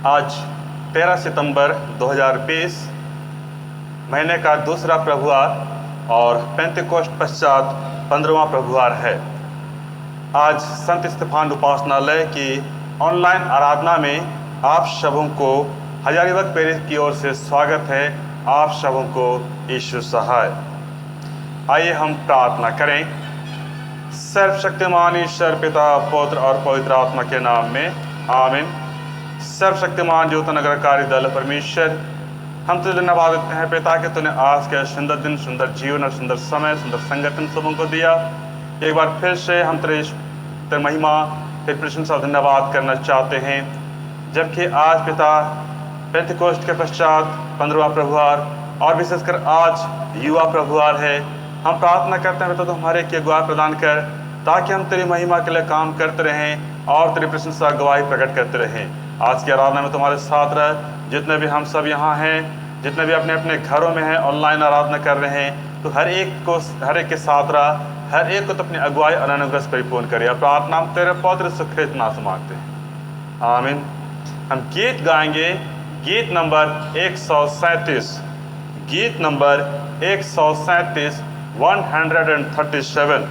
आज 13 सितंबर 2020 महीने का दूसरा प्रभुवार और पेंतेकोस्ट पश्चात 15वां प्रभुवार है। आज संत स्तेफान उपासनालय की ऑनलाइन आराधना में आप सबों को हजारीबाग पेरिस की ओर से स्वागत है। आप सबों को यीशु सहाय। आइए हम प्रार्थना करें। सर्वशक्तिमान ईश्वर पिता, पुत्र और पवित्र आत्मा के नाम में आमीन। सर्वशक्तिमान ज्योत नगरकारी दल परमेश्वर, हम तुझे धन्यवाद देते हैं पिता कि तूने आज के सुंदर दिन, सुंदर जीवन और सुंदर समय, सुंदर संगठन सबों को दिया। एक बार फिर से हम तेरे महिमा, तेरी प्रशंसा धन्यवाद करना चाहते हैं, जबकि आज पिता पेंतेकोस्ट के पश्चात 15वां प्रभुवार और विशेषकर आज युवा प्रभुवार है। हम प्रार्थना करते हैं पिता तो हमारे की अगुवाई प्रदान कर, ताकि हम तेरी महिमा के लिए काम करते रहें और तेरी प्रशंसा गवाही प्रकट करते रहें। आज की आराधना में तुम्हारे साथ रह। जितने भी हम सब यहाँ हैं, जितने भी अपने अपने घरों में हैं, ऑनलाइन आराधना कर रहे हैं, तो हर एक के साथ रह, हर एक को तो अपनी अगुवाई और अनुग्रह से परिपूर्ण करे। प्रार्थना हम तेरे पवित्र सुखृत नाम से मांगते हैं, आमीन। हम गीत गाएंगे, गीत नंबर 137, गीत नंबर 137, 137।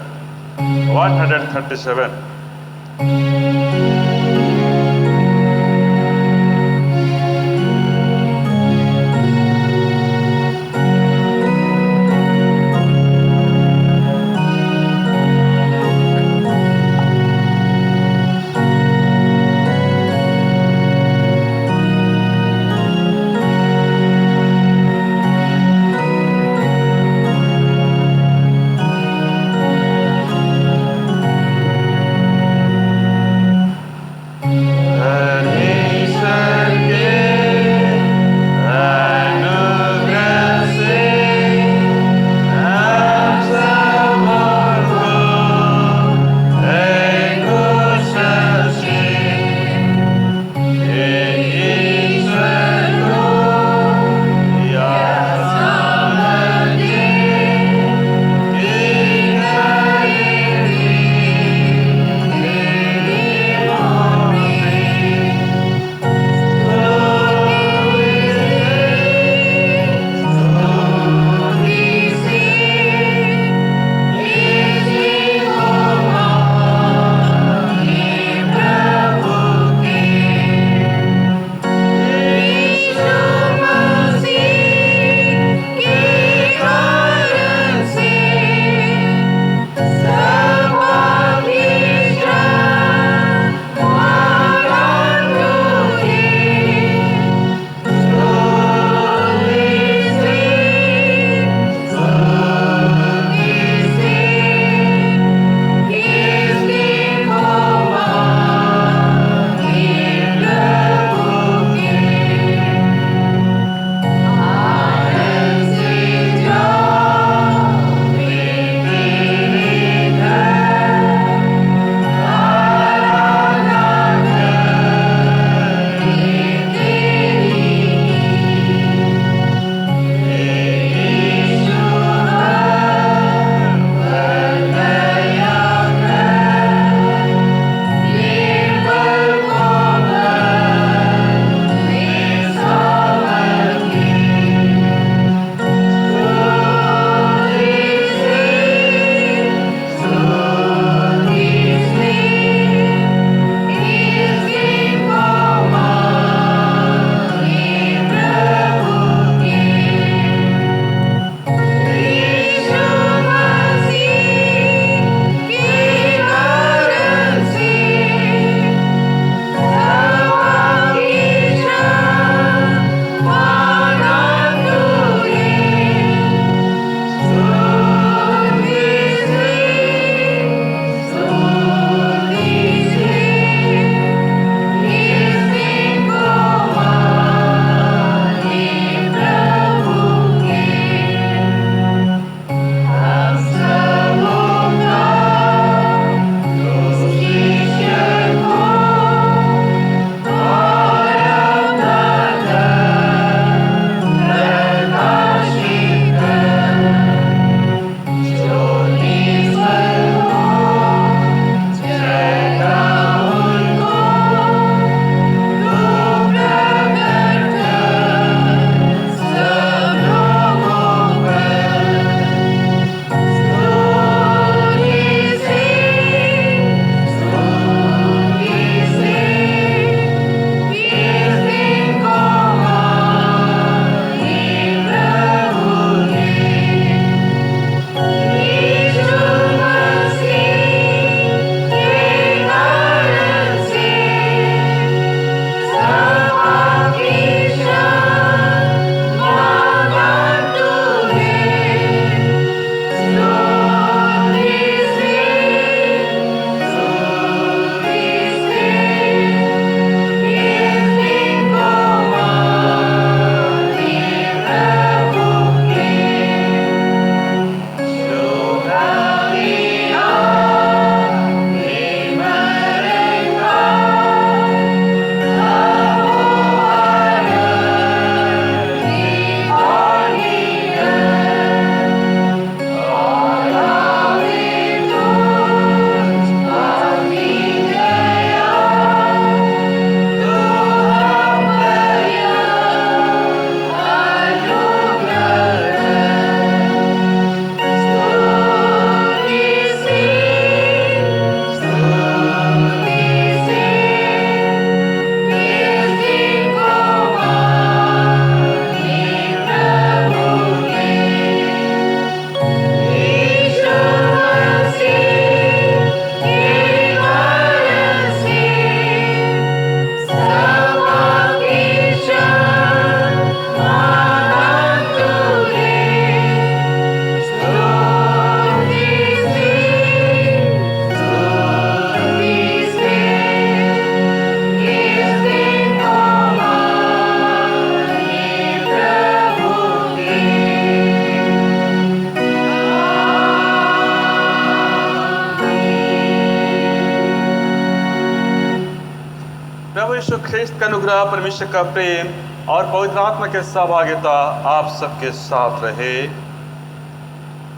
अनुग्रह, परमेश्वर का प्रेम और पवित्र आत्मा के सहभागिता आप सबके साथ रहे।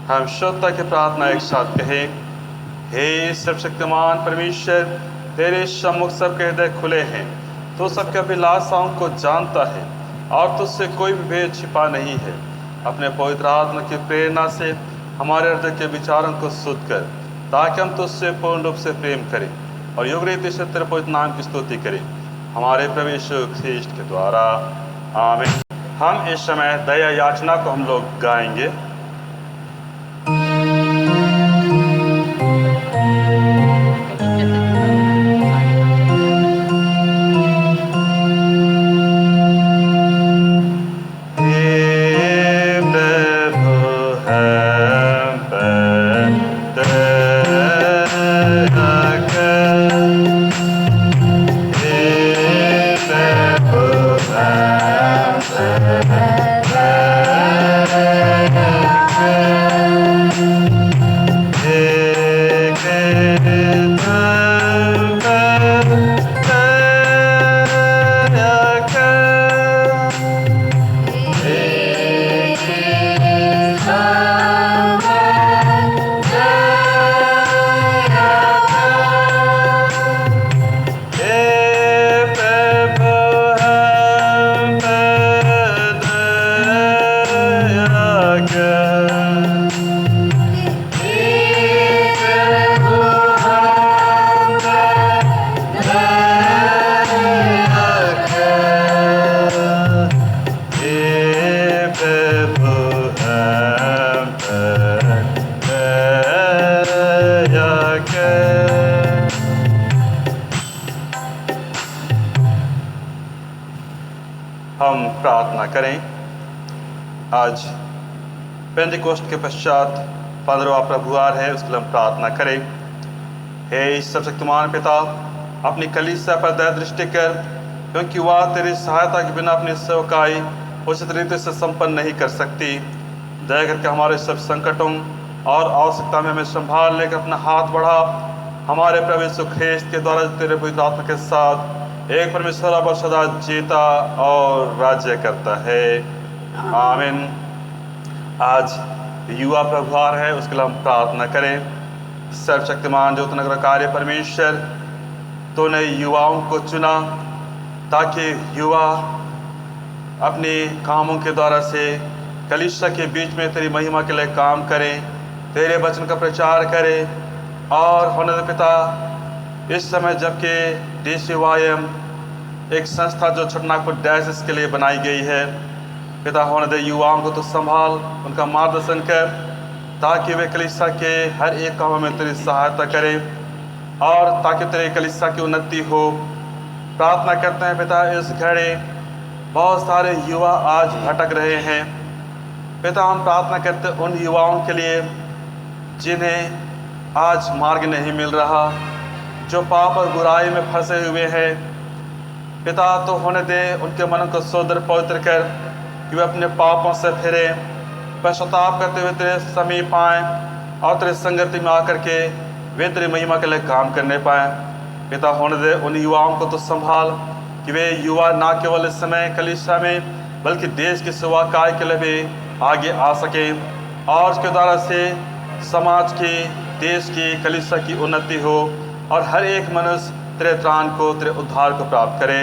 हम श्रोता की प्रार्थना एक साथ कहें। हे सर्वशक्तिमान परमेश्वर, तेरे सम्मुख सबके हृदय खुले हैं, तो सबके अभिलाषाओं को जानता है और तुझसे कोई भी भेद छिपा नहीं है। अपने पवित्र आत्मा की प्रेरणा से हमारे हृदय के विचारों को शुद्ध कर, ताकि हम तुझसे पूर्ण रूप से प्रेम करें और योग्य रीति से तेरे पवित्र नाम की स्तुति करें, हमारे प्रभु यीशु ख्रीष्ट के द्वारा। आमीन। हम इस समय दया याचना को हम लोग गाएंगे। हम प्रार्थना करें। आज पेंटेकोस्ट के पश्चात 15वां प्रभुवार है, उसके लिए हम प्रार्थना करें। हे सर्वशक्तिमान पिता, अपनी कलीसिया पर दया दृष्टि कर, क्योंकि वह तेरी सहायता के बिना अपनी सेवकाई उचित रीति से संपन्न नहीं कर सकती। दया करके हमारे सब संकटों और आवश्यकता में हमें संभाल लेकर अपना हाथ बढ़ा। हमारे प्रभु यीशु ख्रीष्ट के द्वारा तेरे पवित्र आत्मा के साथ एक परमेश्वर अब सदा जीता और राज्य करता है। आमीन। आज युवा प्रभुवार है, उसके लिए हम प्रार्थना करें। सर्वशक्तिमान जो नगर कार्य परमेश्वर, तूने युवाओं को चुना ताकि युवा अपने कामों के द्वारा से कलीसिया के बीच में तेरी महिमा के लिए काम करें, तेरे वचन का प्रचार करें। और होने दे पिता, इस समय जबकि DCYM एक संस्था जो छोटनागपुर डायसिस के लिए बनाई गई है, पिता होने दे युवाओं को तो संभाल, उनका मार्गदर्शन कर, ताकि वे कलीसिया के हर एक काम में तेरी सहायता करें और ताकि तेरे कलीसिया की उन्नति हो। प्रार्थना करते हैं पिता, इस घड़ी बहुत सारे युवा आज भटक रहे हैं। पिता हम प्रार्थना करते हैं उन युवाओं के लिए जिन्हें आज मार्ग नहीं मिल रहा, जो पाप और बुराई में फंसे हुए हैं। पिता तो होने दे उनके मन को शुद्ध पवित्र कर कि वे अपने पापों से फिरे, पश्चाताप करते हुए तेरे समीप आएँ और तेरे संगति में आकर के वे तेरी महिमा के लिए काम करने पाएँ। पिता होने दे उन युवाओं को तो संभाल कि वे युवा ना केवल इस समय कलीसिया में बल्कि देश की सेवा कार्य के लिए भी आगे आ सकें और उसके द्वारा से समाज की, देश की, कलीसिया की उन्नति हो और हर एक मनुष्य तेरे त्राण को, तेरे उद्धार को प्राप्त करे।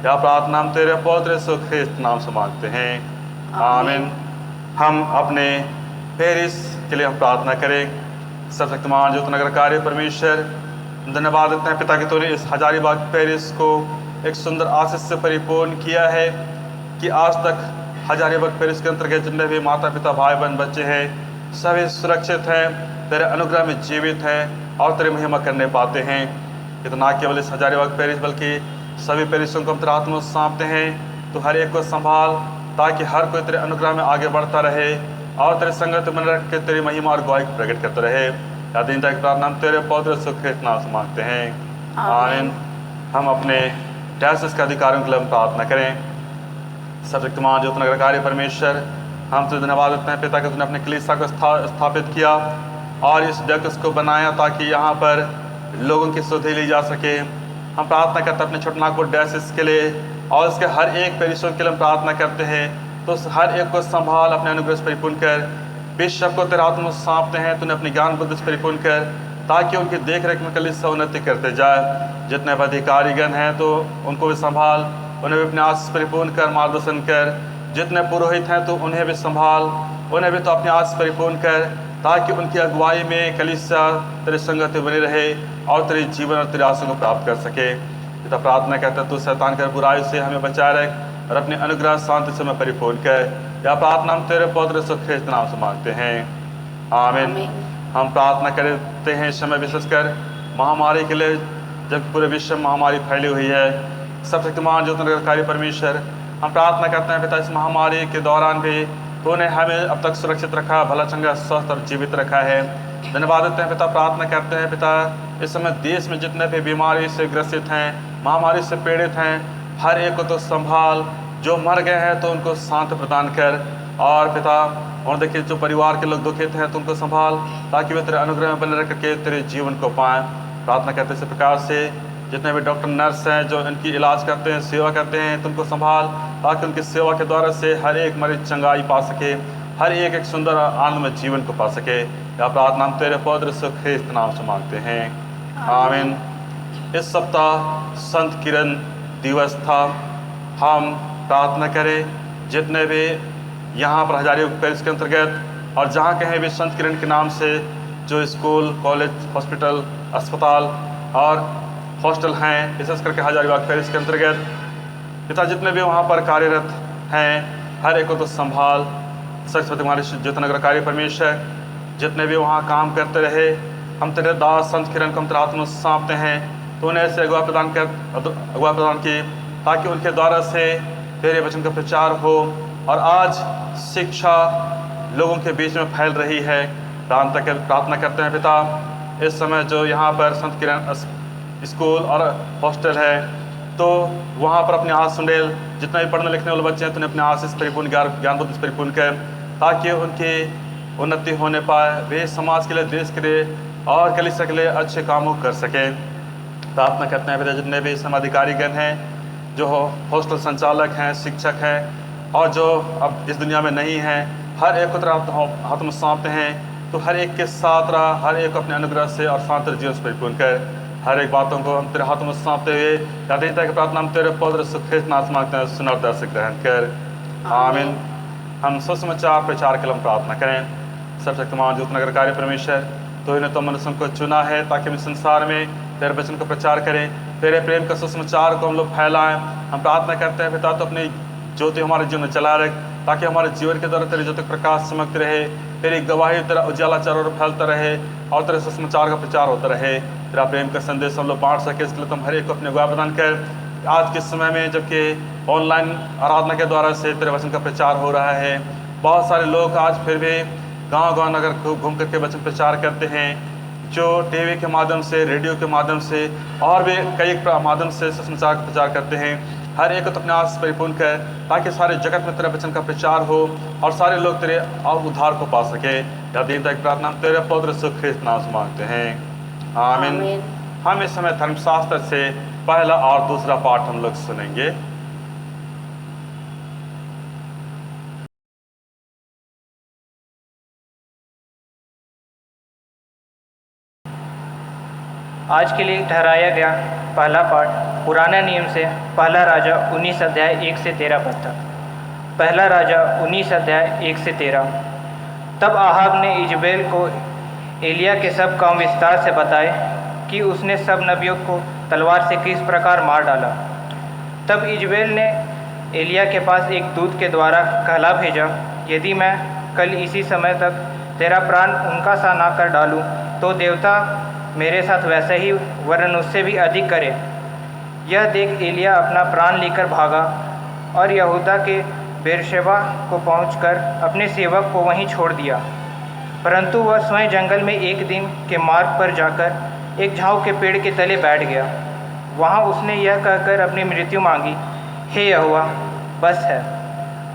यह प्रार्थना हम तेरे पवित्र यीशु ख्रीष्ट नाम से मांगते हैं। आमीन। हम अपने पेरिस के लिए हम प्रार्थना करें। सर्वशक्तिमान जो नगर कार्य परमेश्वर, धन्यवाद देते हैं पिता कि तूने इस हजारीबाग पेरिस को एक सुंदर आशीष से परिपूर्ण किया है कि आज तक हजारीबाग पेरिस के अंतर्गत जितने भी माता पिता, भाई बहन, बच्चे हैं, सभी सुरक्षित हैं, तेरे अनुग्रह में जीवित हैं और तेरी महिमा करने पाते हैं। ये तो ना केवल इस हजारीबाग पेरिस बल्कि सभी पेरिसों को हम तेरे हाथ में सौंपते हैं। तो हर एक को संभाल ताकि हर कोई तेरे अनुग्रह में आगे बढ़ता रहे और तेरे संगत में रख के तेरी महिमा और गवाही प्रकट करते रहे। या दिन तक प्रार्थना हम तेरे पवित्र सुखित नाम से मांगते हैं। आमीन। हम अपने डायसिस के अधिकारियों के लिए हम प्रार्थना करें। सर्वशक्तिमान जो नगर कार्य परमेश्वर, हम तुझे धन्यवाद देते हैं पिता कि तूने अपने कलीसिया को स्थापित किया और इस डायसिस को बनाया ताकि यहाँ पर लोगों की सुधि ली जा सके। हम प्रार्थना करते हैं अपने छोटनागपुर डायसिस के लिए और उसके हर एक परिश्रम के लिए हम प्रार्थना करते हैं। तो उस हर एक को संभाल, अपने अनुग्रह से परिपूर्ण कर। बिशप को तेरे हाथ में सौंपते हैं, तूने अपनी ज्ञान बुद्धि से परिपूर्ण कर, ताकि उनकी देख रेख में कलीसिया उन्नति करते जाए। जितने भी अधिकारीगण हैं तो उनको भी संभाल, उन्हें भी अपने आशीष परिपूर्ण कर, मार्गदर्शन कर। जितने पुरोहित हैं तो उन्हें भी संभाल, उन्हें भी तो अपने आशीष परिपूर्ण कर, ताकि उनकी अगुवाई में कलीसिया तेरी संगति बनी रहे और तेरे जीवन और तेरे आशीष को प्राप्त कर सके। पिता प्रार्थना करता है तू शैतान कर बुराई से हमें बचाए रख और अपने अनुग्रह शांति से हमें परिपूर्ण कर। यह प्रार्थना हम तेरे पवित्र यीशु ख्रिस्त नाम से मांगते हैं, आमीन। हम प्रार्थना करते हैं समय विशेषकर महामारी के लिए, जब पूरे विश्व में महामारी फैली हुई है। सर्वशक्तिमान ज्योतिर्नगरकारी परमेश्वर, हम प्रार्थना करते हैं पिता इस महामारी के दौरान भी तूने हमें अब तक सुरक्षित रखा, भला चंगा स्वस्थ और जीवित रखा है। धन्यवाद देते हैं पिता। प्रार्थना करते हैं पिता इस समय देश में जितने भी बीमारी से ग्रसित हैं, महामारी से पीड़ित हैं, हर एक को तो संभाल। जो मर गए हैं तो उनको शांति प्रदान कर, और पिता और देखिए जो परिवार के लोग दुखित हैं तो उनको संभाल, ताकि वे तेरे अनुग्रह में बने रह करके तेरे जीवन को पाएँ। प्रार्थना करते इस प्रकार से जितने भी डॉक्टर नर्स हैं जो इनकी इलाज करते हैं, सेवा करते हैं, तुमको संभाल, ताकि उनकी सेवा के द्वारा से हर एक मरीज चंगाई पा सके, हर एक सुंदर आनंदमय जीवन को पा सके। यह प्रार्थना हम तेरे पवित्र यीशु ख्रिस्त नाम से मांगते हैं, आमीन। इस सप्ताह संत किरण दिवस था। हम प्रार्थना करें जितने भी यहाँ पर हजारी पैरिश के अंतर्गत और जहाँ कहीं भी संत किरण के नाम से जो स्कूल, कॉलेज, हॉस्पिटल, अस्पताल और हॉस्टल हैं, विशेष करके हजारीबाग पैरिश के अंतर्गत पिता जितने भी वहाँ पर कार्यरत हैं, हर एक को तो संभाल। सरस्वती मारी ज्योतिर्नगरकारी परमेश्वर, जितने भी वहाँ काम करते रहे, हम तेरे दास संत किरण को हम तेरे हाथ में सौंपते हैं। तो उन्हें ऐसे अगुवा प्रदान की, ताकि उनके द्वारा से तेरे वचन का प्रचार हो और आज शिक्षा लोगों के बीच में फैल रही है। प्रार्थना करते हैं पिता इस समय जो यहाँ पर संत किरण स्कूल और हॉस्टल है, तो वहाँ पर अपने आस सुंडेल जितने भी पढ़ने लिखने वाले बच्चे हैं, तो अपने आशीष परिपूर्ण ज्ञान बुद्धि से परिपूर्ण कर, ताकि उनकी उन्नति होने पाए, वे समाज के लिए, देश के लिए और कलीसिया के लिए अच्छे कामों कर सकें। प्रार्थना करते हैं पिता जितने भी समाधिकारीगण हैं, जो हॉस्टल संचालक हैं, शिक्षक हैं और जो अब इस दुनिया में नहीं हैं, हर एक को तेरे हाथ में सौंपते हैं। तो हर एक के साथ रहा, हर एक अपने अनुग्रह से और शांत जीवन से परिपूर्ण कर। हर एक बातों को हम तेरे हाथों में सौंपते हुए यादें की प्रार्थना हम तेरे पवित्र यीशु ख्रिस्त नाम से मांगते हैं, सुन और दर्श ग्रहण कर, आमीन। हम सुसमाचार प्रचार के लिए हम प्रार्थना करें। सर्वशक्तिमान ज्योतिर्नगरकारी परमेश्वर, तो इन्हें तो मनुष्यों को चुना है ताकि हम संसार में तेरे वचन का प्रचार करें, तेरे प्रेम का सुसमाचार को हम लोग फैलाएं। हम प्रार्थना करते हैं पिता तो अपनी ज्योति हमारे जीवन में चला रख, ताकि हमारे जीवन के द्वारा तेरे ज्योति प्रकाश चमकते रहे, तेरी गवाही तेरा उजाला चारों ओर फैलता रहे और तेरे सुसमाचार का प्रचार होता रहे। तेरा प्रेम का संदेश हम लोग बांट सके, इसके लिए तुम हर एक को अपने अगुवा प्रदान कर। आज के समय में जबकि ऑनलाइन आराधना के द्वारा से तेरे वचन का प्रचार हो रहा है, बहुत सारे लोग आज फिर भी गांव-गांव नगर घूम करके वचन प्रचार करते हैं, जो टीवी के माध्यम से, रेडियो के माध्यम से और भी कई माध्यम से सुसमाचार का प्रचार करते हैं। हर एक को तो अपने आस परिपूर्ण कर, ताकि सारे जगत में तेरे वचन का प्रचार हो और सारे लोग तेरे उद्धार को पा सके। यह दीनता की प्रार्थना तेरे पवित्र यीशु ख्रिस्त नाम से मांगते हैं, आमीन। हम इस समय धर्मशास्त्र से पहला और दूसरा पाठ हम लोग सुनेंगे। आज के लिए ठहराया गया पहला पाठ पुराने नियम से पहला राजा 19 अध्याय 1 से 13 पद तक। पहला राजा 19 अध्याय 1 से 13। तब आहाब ने इजबेल को एलिया के सब काम विस्तार से बताए कि उसने सब नबियों को तलवार से किस प्रकार मार डाला। तब इजबेल ने एलिया के पास एक दूत के द्वारा कहला भेजा, यदि मैं कल इसी समय तक तेरा प्राण उनका सा ना कर डालूं, तो देवता मेरे साथ वैसे ही वरन उससे भी अधिक करे। यह देख एलिया अपना प्राण लेकर भागा और यहूदा के बेरशेबा को पहुंचकर अपने सेवक को वहीं छोड़ दिया। परंतु वह स्वयं जंगल में एक दिन के मार्ग पर जाकर एक झाऊ के पेड़ के तले बैठ गया। वहां उसने यह कहकर अपनी मृत्यु मांगी, हे यहोवा, बस है,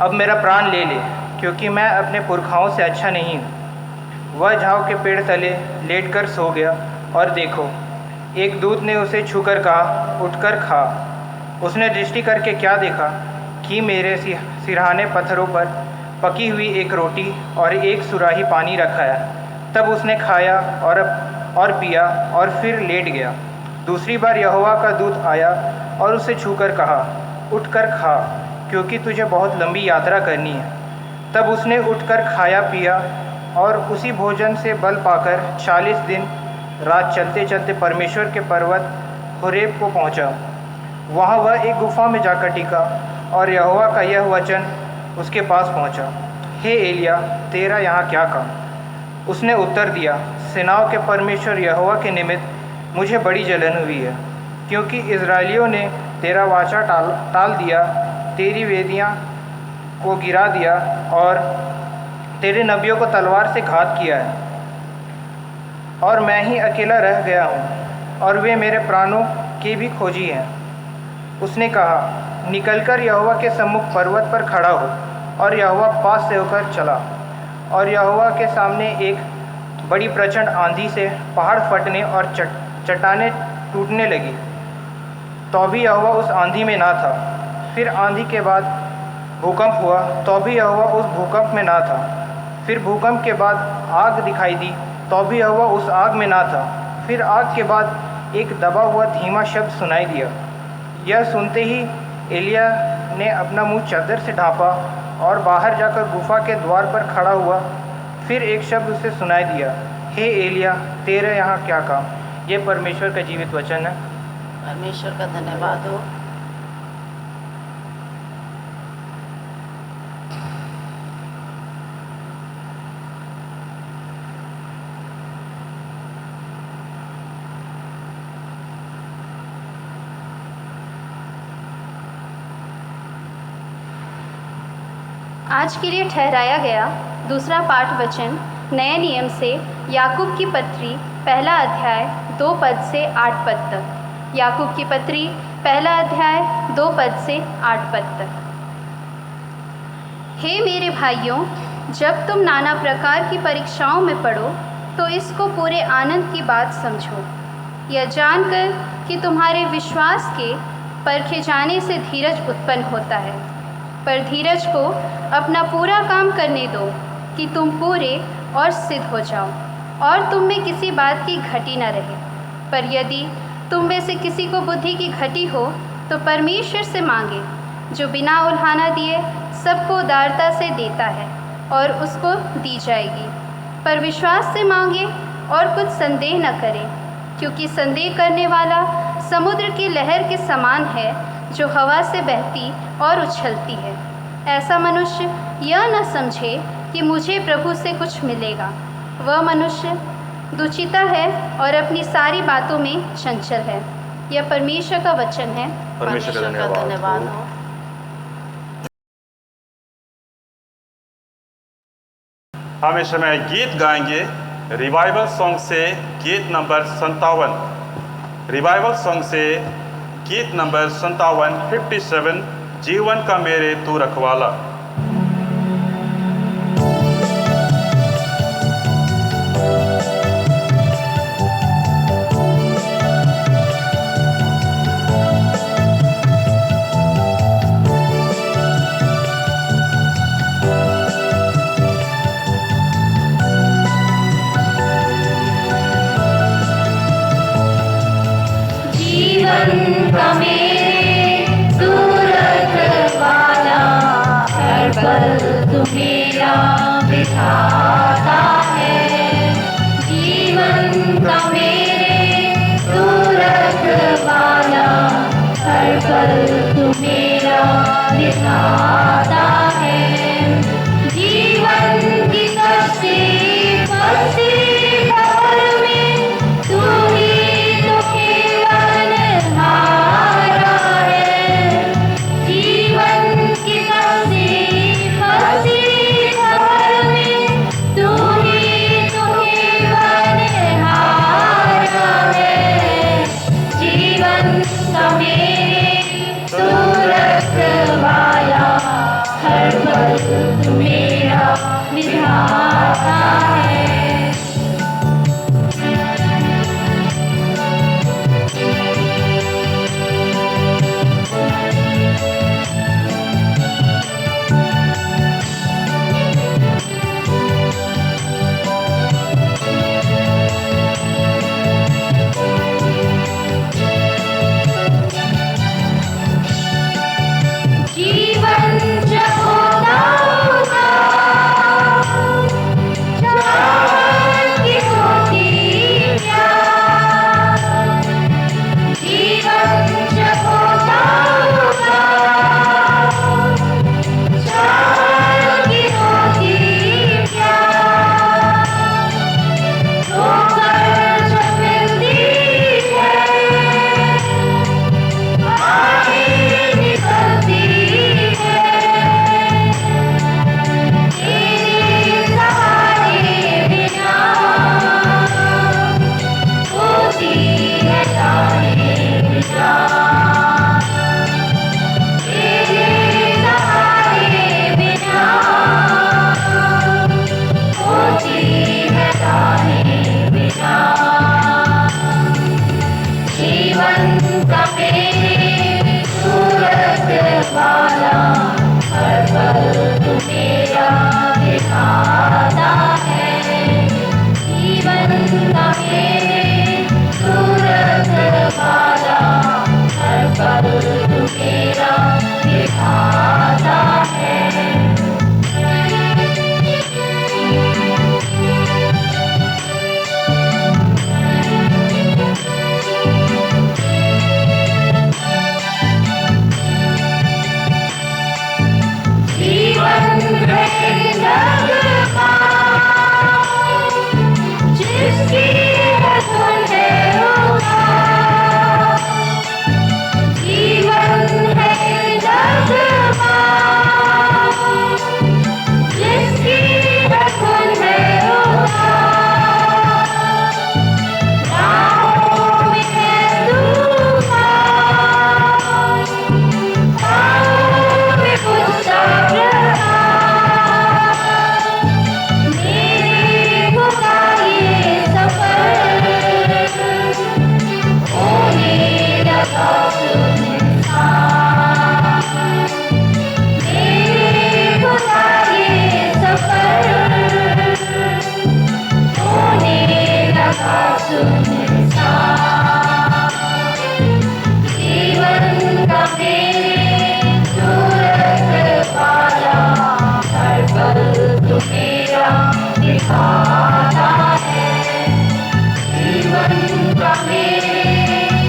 अब मेरा प्राण ले ले, क्योंकि मैं अपने पुरखाओं से अच्छा नहीं हूँ। वह झाऊ के पेड़ तले लेटकर सो गया और देखो, एक दूत ने उसे छूकर कहा, उठकर खा। उसने दृष्टि करके क्या देखा कि मेरे सिरहाने पत्थरों पर पकी हुई एक रोटी और एक सुराही पानी रखा है। तब उसने खाया और पिया और फिर लेट गया। दूसरी बार यहोवा का दूत आया और उसे छूकर कहा, उठकर खा, क्योंकि तुझे बहुत लंबी यात्रा करनी है। तब उसने उठकर खाया पिया और उसी भोजन से बल पाकर 40 दिन रात चलते चलते परमेश्वर के पर्वत होरेब को पहुंचा। वहाँ वह एक गुफा में जाकर टिका और यहोवा का यह वचन उसके पास पहुंचा, हे एलिया, तेरा यहाँ क्या काम? उसने उत्तर दिया, सेनाओं के परमेश्वर यहोवा के निमित्त मुझे बड़ी जलन हुई है, क्योंकि इज़राइलियों ने तेरा वाचा टाल दिया, तेरी वेदियाँ को गिरा दिया और तेरे नबियों को तलवार से घात किया है। और मैं ही अकेला रह गया हूँ और वे मेरे प्राणों के भी खोजी हैं। उसने कहा, निकलकर यहोवा के सम्मुख पर्वत पर खड़ा हो। और यहोवा पास से होकर चला और यहोवा के सामने एक बड़ी प्रचंड आंधी से पहाड़ फटने और चट्टानें टूटने लगी। तो भी यहोवा उस आंधी में ना था। फिर आंधी के बाद भूकंप हुआ, तो भी यहोवा उस भूकंप में ना था। फिर भूकंप के बाद आग दिखाई दी, तो भी यहोवा उस आग में ना था। फिर आग के बाद एक दबा हुआ धीमा शब्द सुनाई दिया। यह सुनते ही एलिया ने अपना मुंह चादर से ढांपा और बाहर जाकर गुफा के द्वार पर खड़ा हुआ। फिर एक शब्द उसे सुनाई दिया, हे एलिया, तेरे यहाँ क्या काम? ये परमेश्वर का जीवित वचन है। परमेश्वर का धन्यवाद हो। आज के लिए ठहराया गया दूसरा पाठ वचन नए नियम से याकूब की पत्री पहला अध्याय 2 पद से 8 पद तक। याकूब की पत्री पहला अध्याय 2 पद से 8 पद तक। हे मेरे भाइयों, जब तुम नाना प्रकार की परीक्षाओं में पड़ो तो इसको पूरे आनंद की बात समझो, यह जानकर कि तुम्हारे विश्वास के परखे जाने से धीरज उत्पन्न होता है। पर धीरज को अपना पूरा काम करने दो कि तुम पूरे और सिद्ध हो जाओ और तुम में किसी बात की घटी न रहे। पर यदि तुम में से किसी को बुद्धि की घटी हो तो परमेश्वर से मांगे, जो बिना उल्हाना दिए सबको उदारता से देता है और उसको दी जाएगी। पर विश्वास से मांगे और कुछ संदेह न करे, क्योंकि संदेह करने वाला समुद्र की लहर के समान है, जो हवा से बहती और उछलती है। ऐसा मनुष्य यह न समझे कि मुझे प्रभु से कुछ मिलेगा। वह मनुष्य दुचिता है और अपनी सारी बातों में चंचल है। यह परमेश्वर का वचन है। परमेश्वर का धन्यवाद हो। हम इस समय गीत गाएंगे रिवाइवल सॉन्ग से गीत नंबर 57। रिवाइवल सॉन्ग से गीत नंबर 57 57, जीवन का मेरे तू रखवाला। जीवन का मेरे तू रखवाला, हर पल तू मेरा विधाता है। जीवन का मेरे तू रखवाला, हर पल तू मेरा विधाता है। जीवन की कष्टी कष्टी भर में तू ही तो केवल हारा है। जीवन की कष्टी कष्टी भर में तू दिखाता है। जीवन का मेरे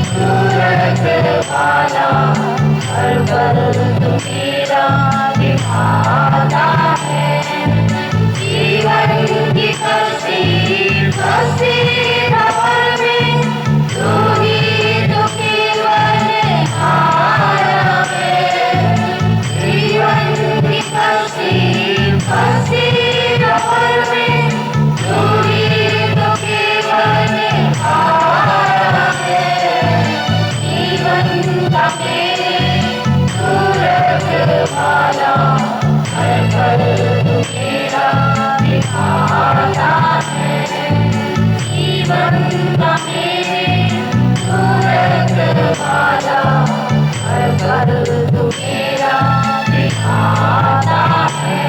तू रखवाला, हर पल तू मेरा दिखाता है। जीवन की कसी सफर में तू ही तो केवल आया है। जीवन की कसी सफर में तू ही तो केवल आया है। जीवन का मेरे तू रखवाला, हर पल तू मेरा दिखाता है। जीवन का मेरे तू रखवाला, हर पल तू मेरा दिखाता है।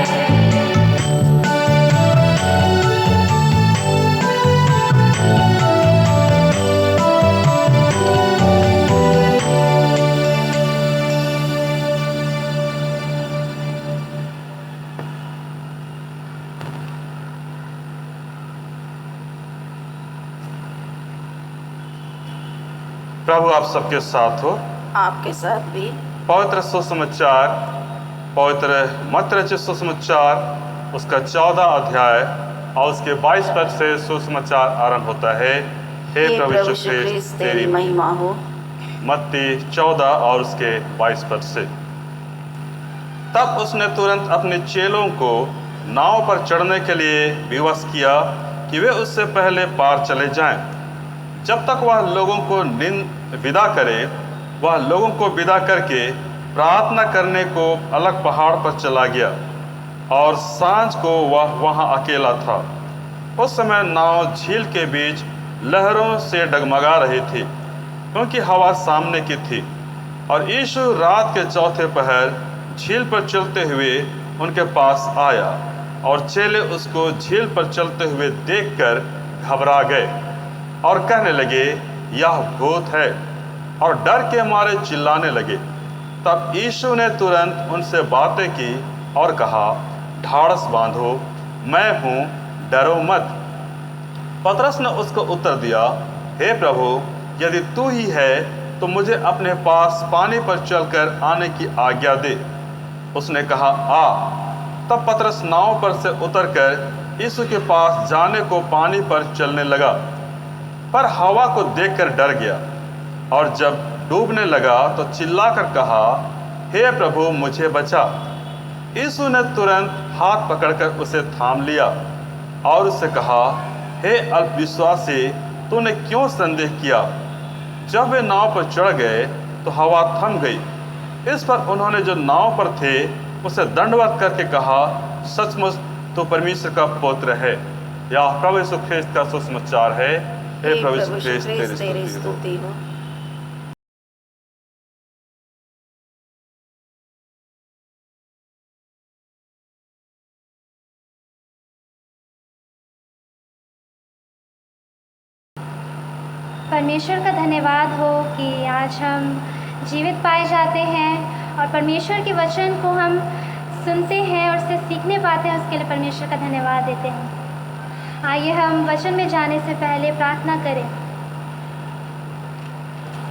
प्रभु आप सबके साथ हो। आपके साथ भी। पवित्र सुसमाचार, पवित्र मत्ती रचित सुसमाचार उसका 14 अध्याय और उसके 22 पद से सुसमाचार आरंभ होता है। हे प्रभु यीशु ख्रिस्त तेरी महिमा हो। मत्ती 14 और उसके 22 पद से। तब उसने तुरंत अपने चेलों को नाव पर चढ़ने के लिए विवश किया कि वे उससे पहले पार चले जाएं। जब तक वह लोगों को विदा करे, वह लोगों को विदा करके प्रार्थना करने को अलग पहाड़ पर चला गया और सांझ को वह वहां अकेला था। उस समय नाव झील के बीच लहरों से डगमगा रही थी, क्योंकि हवा सामने की थी। और यीशु रात के चौथे पहर झील पर चलते हुए उनके पास आया और चेले उसको झील पर चलते हुए देखकर घबरा गए और कहने लगे, यह भूत है, और डर के मारे चिल्लाने लगे। तब यीशु ने तुरंत उनसे बातें की और कहा, ढाढ़स बांधो, मैं हूँ, डरो मत। पतरस ने उसको उत्तर दिया, हे प्रभु, यदि तू ही है तो मुझे अपने पास पानी पर चलकर आने की आज्ञा दे। उसने कहा, आ। तब पतरस नाव पर से उतरकर यीशु के पास जाने को पानी पर चलने लगा, पर हवा को देखकर डर गया और जब डूबने लगा तो चिल्लाकर कहा, हे प्रभु, मुझे बचा। यीशु ने तुरंत हाथ पकड़कर उसे थाम लिया और उससे कहा, हे अल्पविश्वासी, तूने क्यों संदेह किया? जब वे नाव पर चढ़ गए तो हवा थम गई। इस पर उन्होंने जो नाव पर थे उसे दंडवत करके कहा, सचमुच तू परमेश्वर का पुत्र है। यह प्रभु यीशु ख्रिस्त का सुसमाचार है। हे प्रभु यीशु ख्रिस्त, तेरी स्तुति हो। परमेश्वर का धन्यवाद हो कि आज हम जीवित पाए जाते हैं और परमेश्वर के वचन को हम सुनते हैं और उससे सीखने पाते हैं। उसके लिए परमेश्वर का धन्यवाद देते हैं। आइए हम वचन में जाने से पहले प्रार्थना करें।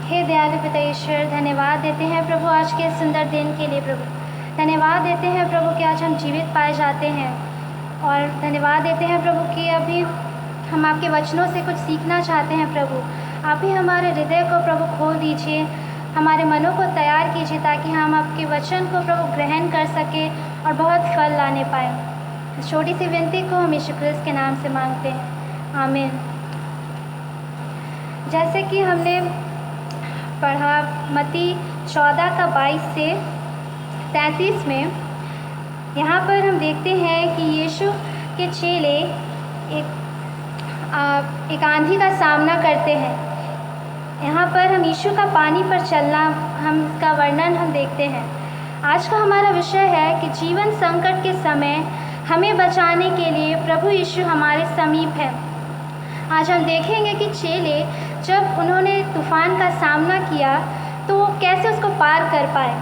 हे दयालु पिता ईश्वर, धन्यवाद देते हैं प्रभु आज के सुंदर दिन के लिए। प्रभु धन्यवाद देते हैं प्रभु कि आज हम जीवित पाए जाते हैं, और धन्यवाद देते हैं प्रभु कि अभी हम आपके वचनों से कुछ सीखना चाहते हैं। प्रभु आप ही हमारे हृदय को प्रभु खोल दीजिए, हमारे मनों को तैयार कीजिए ताकि हम आपके वचन को प्रभु ग्रहण कर सकें और बहुत फल लाने पाएँ। इस छोटी सी विनती को हम यीशु ख्रिस्त के नाम से मांगते हैं, आमीन। जैसे कि हमने पढ़ा मत्ती 14 का 22 से 33 में, यहाँ पर हम देखते हैं कि यीशु के चेले एक आंधी का सामना करते हैं। यहाँ पर हम यीशु का पानी पर चलना, हम इसका वर्णन हम देखते हैं। आज का हमारा विषय है कि जीवन संकट के समय हमें बचाने के लिए प्रभु यीशु हमारे समीप है। आज हम देखेंगे कि चेले जब उन्होंने तूफान का सामना किया तो वो कैसे उसको पार कर पाए।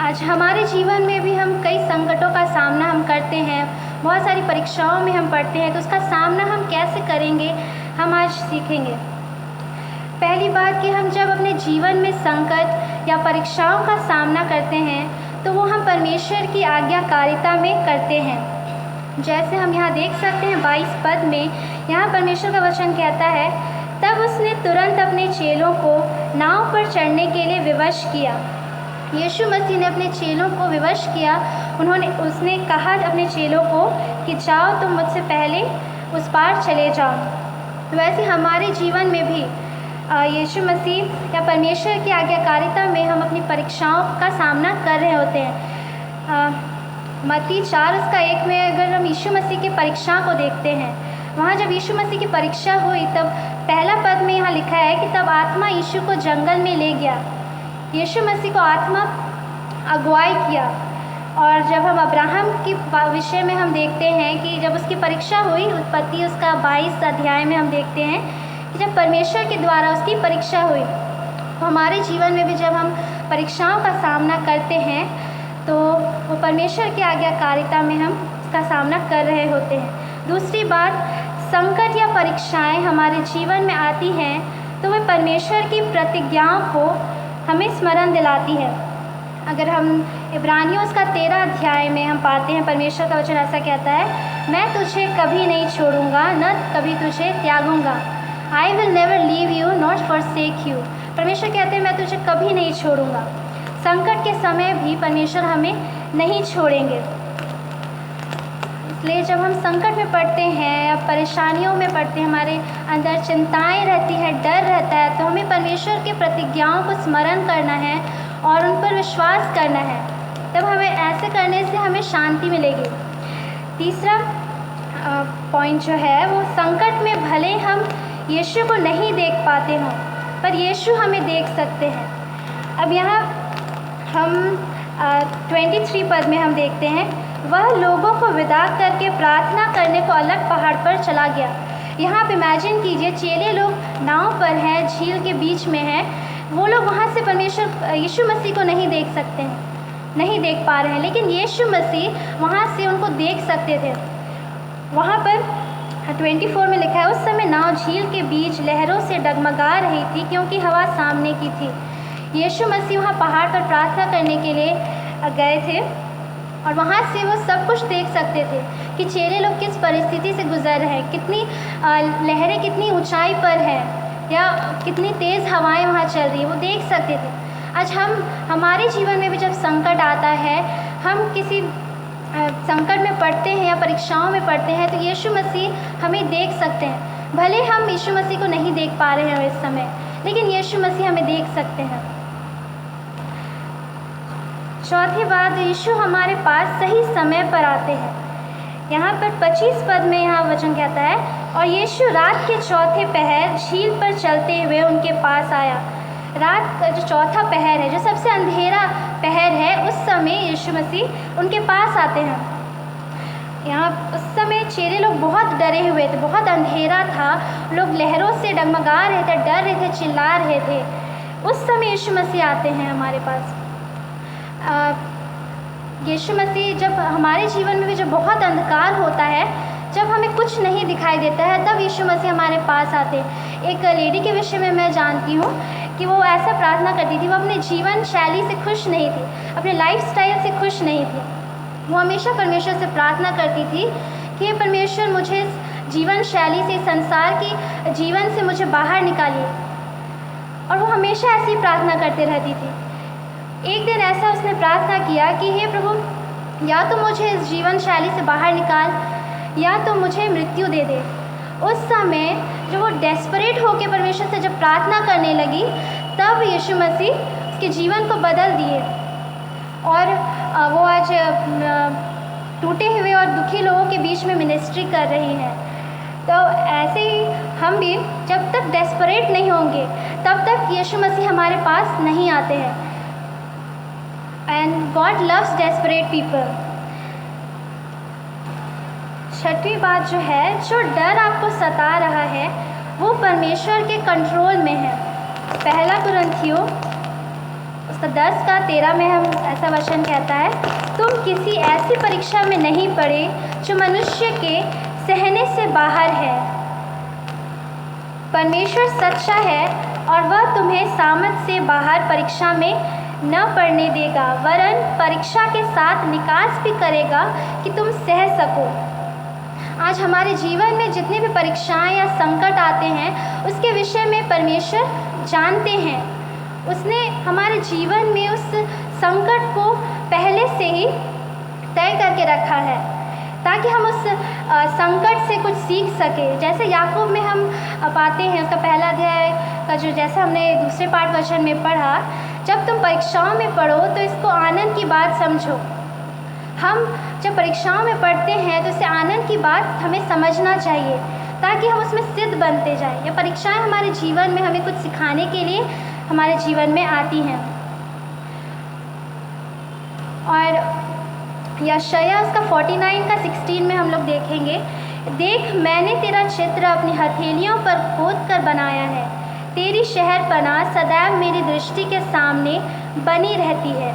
आज हमारे जीवन में भी हम कई संकटों का सामना हम करते हैं, बहुत सारी परीक्षाओं में हम पढ़ते हैं, तो उसका सामना हम कैसे करेंगे हम आज सीखेंगे। पहली बात कि हम जब अपने जीवन में संकट या परीक्षाओं का सामना करते हैं तो वो हम परमेश्वर की आज्ञाकारिता में करते हैं। जैसे हम यहाँ देख सकते हैं 22 पद में, यहाँ परमेश्वर का वचन कहता है, तब उसने तुरंत अपने चेलों को नाव पर चढ़ने के लिए विवश किया। यीशु मसीह ने अपने चेलों को विवश किया। उसने कहा अपने चेलों को कि जाओ, तुम मुझसे पहले उस पार चले जाओ। वैसे हमारे जीवन में भी यीशु मसीह या परमेश्वर की आज्ञाकारिता में हम अपनी परीक्षाओं का सामना कर रहे होते हैं। मत्ती 4:1 में अगर हम यीशु मसीह की परीक्षा को देखते हैं, वहाँ जब यीशु मसीह की परीक्षा हुई तब पहला पद में यहाँ लिखा है कि तब आत्मा यीशु को जंगल में ले गया। यीशु मसीह को आत्मा अगुवाई किया। और जब हम अब्राहम के विषय में हम देखते हैं कि जब उसकी परीक्षा हुई, उत्पत्ति उसका 22 अध्याय में हम देखते हैं कि जब परमेश्वर के द्वारा उसकी परीक्षा हुई, तो हमारे जीवन में भी जब हम परीक्षाओं का सामना करते हैं तो वो परमेश्वर की आज्ञाकारिता में हम उसका सामना कर रहे होते हैं। दूसरी बात, संकट या परीक्षाएं हमारे जीवन में आती हैं तो वे परमेश्वर की प्रतिज्ञाओं को हमें स्मरण दिलाती है। अगर हम इब्रानियों उसका 13 अध्याय में हम पाते हैं, परमेश्वर का वचन ऐसा कहता है, मैं तुझे कभी नहीं छोड़ूंगा, न कभी तुझे त्यागूंगा। I will never leave you not forsake you. परमेश्वर कहते हैं मैं तुझे कभी नहीं छोड़ूंगा। संकट के समय भी परमेश्वर हमें नहीं छोड़ेंगे। इसलिए जब हम संकट में पड़ते हैं या परेशानियों में पड़ते हैं, हमारे अंदर चिंताएं रहती है, डर रहता है, तो हमें परमेश्वर की प्रतिज्ञाओं को स्मरण करना है और उन पर विश्वास करना है। तब हमें ऐसे करने से हमें शांति मिलेगी। तीसरा पॉइंट जो है वो, संकट में भले हम यीशु को नहीं देख पाते हों पर यीशु हमें देख सकते हैं। अब यहाँ हम 23 पद में हम देखते हैं, वह लोगों को विदा करके प्रार्थना करने को अलग पहाड़ पर चला गया। यहाँ आप इमेजिन कीजिए, चेले लोग नाव पर हैं, झील के बीच में हैं, वो लोग वहाँ से परमेश्वर यीशु मसीह को नहीं देख सकते हैं, नहीं देख पा रहे हैं, लेकिन यीशु मसीह वहाँ से उनको देख सकते थे। वहाँ पर 24 में लिखा है, उस समय नाव झील के बीच लहरों से डगमगा रही थी क्योंकि हवा सामने की थी। यीशु मसीह वहाँ पहाड़ पर प्रार्थना करने के लिए गए थे और वहाँ से वो सब कुछ देख सकते थे कि चेले लोग किस परिस्थिति से गुजर रहे हैं, कितनी लहरें कितनी ऊंचाई पर हैं या कितनी तेज़ हवाएं वहाँ चल रही है, वो देख सकते थे। आज हमारे जीवन में भी जब संकट आता है, हम किसी संकट में पड़ते हैं या परीक्षाओं में पड़ते हैं, तो यीशु मसीह हमें देख सकते हैं। भले हम यीशु मसीह को नहीं देख पा रहे हैं इस समय, लेकिन यीशु मसीह हमें देख सकते हैं। चौथी बात, यीशु हमारे पास सही समय पर आते हैं। यहाँ पर 25 पद में यहाँ वचन कहता है, और यीशु रात के चौथे पहर झील पर चलते हुए उनके पास आया। रात का जो चौथा पहर है, जो सबसे अंधेरा पहर है, उस समय यीशु मसीह उनके पास आते हैं। यहाँ उस समय चेले लोग बहुत डरे हुए थे, बहुत अंधेरा था, लोग लहरों से डगमगा रहे थे, डर रहे थे, चिल्ला रहे थे। उस समय यीशु मसीह आते हैं हमारे पास। यीशु मसीह जब हमारे जीवन में भी जब बहुत अंधकार होता है, जब हमें कुछ नहीं दिखाई देता है, तब यीशु मसीह हमारे पास आते हैं। एक लेडी के विषय में मैं जानती हूँ कि वो ऐसा प्रार्थना करती थी, वो अपने जीवन शैली से खुश नहीं थी, अपने लाइफस्टाइल से खुश नहीं थी। वो हमेशा परमेश्वर से प्रार्थना करती थी कि परमेश्वर मुझे इस जीवन शैली से, संसार की जीवन से मुझे बाहर निकालिए। और वो हमेशा ऐसी प्रार्थना करते रहती थी। एक दिन ऐसा उसने प्रार्थना किया कि हे प्रभु, या तो मुझे इस जीवन शैली से बाहर निकाल या तो मुझे मृत्यु दे दे। उस समय जब वो डेस्परेट होकर परमेश्वर से जब प्रार्थना करने लगी, तब यीशु मसीह उसके जीवन को बदल दिए और वो आज टूटे हुए और दुखी लोगों के बीच में मिनिस्ट्री कर रही हैं। तो ऐसे ही हम भी जब तक डेस्परेट नहीं होंगे, तब तक यीशु मसीह हमारे पास नहीं आते हैं। And God loves desperate people. छठवीं बात जो है, जो डर आपको सता रहा है वो परमेश्वर के कंट्रोल में है। पहला कुरिन्थियों उसका 10:13 में हम ऐसा वचन कहता है, तुम किसी ऐसी परीक्षा में नहीं पड़े जो मनुष्य के सहने से बाहर है। परमेश्वर सच्चा है और वह तुम्हें सामर्थ से बाहर परीक्षा में न पड़ने देगा, वरन परीक्षा के साथ निकास भी करेगा कि तुम सह सको। आज हमारे जीवन में जितने भी परीक्षाएं या संकट आते हैं उसके विषय में परमेश्वर जानते हैं। उसने हमारे जीवन में उस संकट को पहले से ही तय करके रखा है ताकि हम उस संकट से कुछ सीख सके। जैसे याकूब में हम पाते हैं उसका पहला अध्याय का जो जैसे हमने दूसरे पाठ वचन में पढ़ा, जब तुम परीक्षाओं में पढ़ो तो इसको आनंद की बात समझो। हम जब परीक्षाओं में पढ़ते हैं तो इसे आनंद की बात हमें समझना चाहिए ताकि हम उसमें सिद्ध बनते जाएं। ये परीक्षाएं हमारे जीवन में हमें कुछ सिखाने के लिए हमारे जीवन में आती हैं। और यशायाह उसका 49 का 16 में हम लोग देखेंगे, देख मैंने तेरा चित्र अपनी हथेलियों पर खोद कर बनाया है, तेरी शहर पनाह सदैव मेरी दृष्टि के सामने बनी रहती है।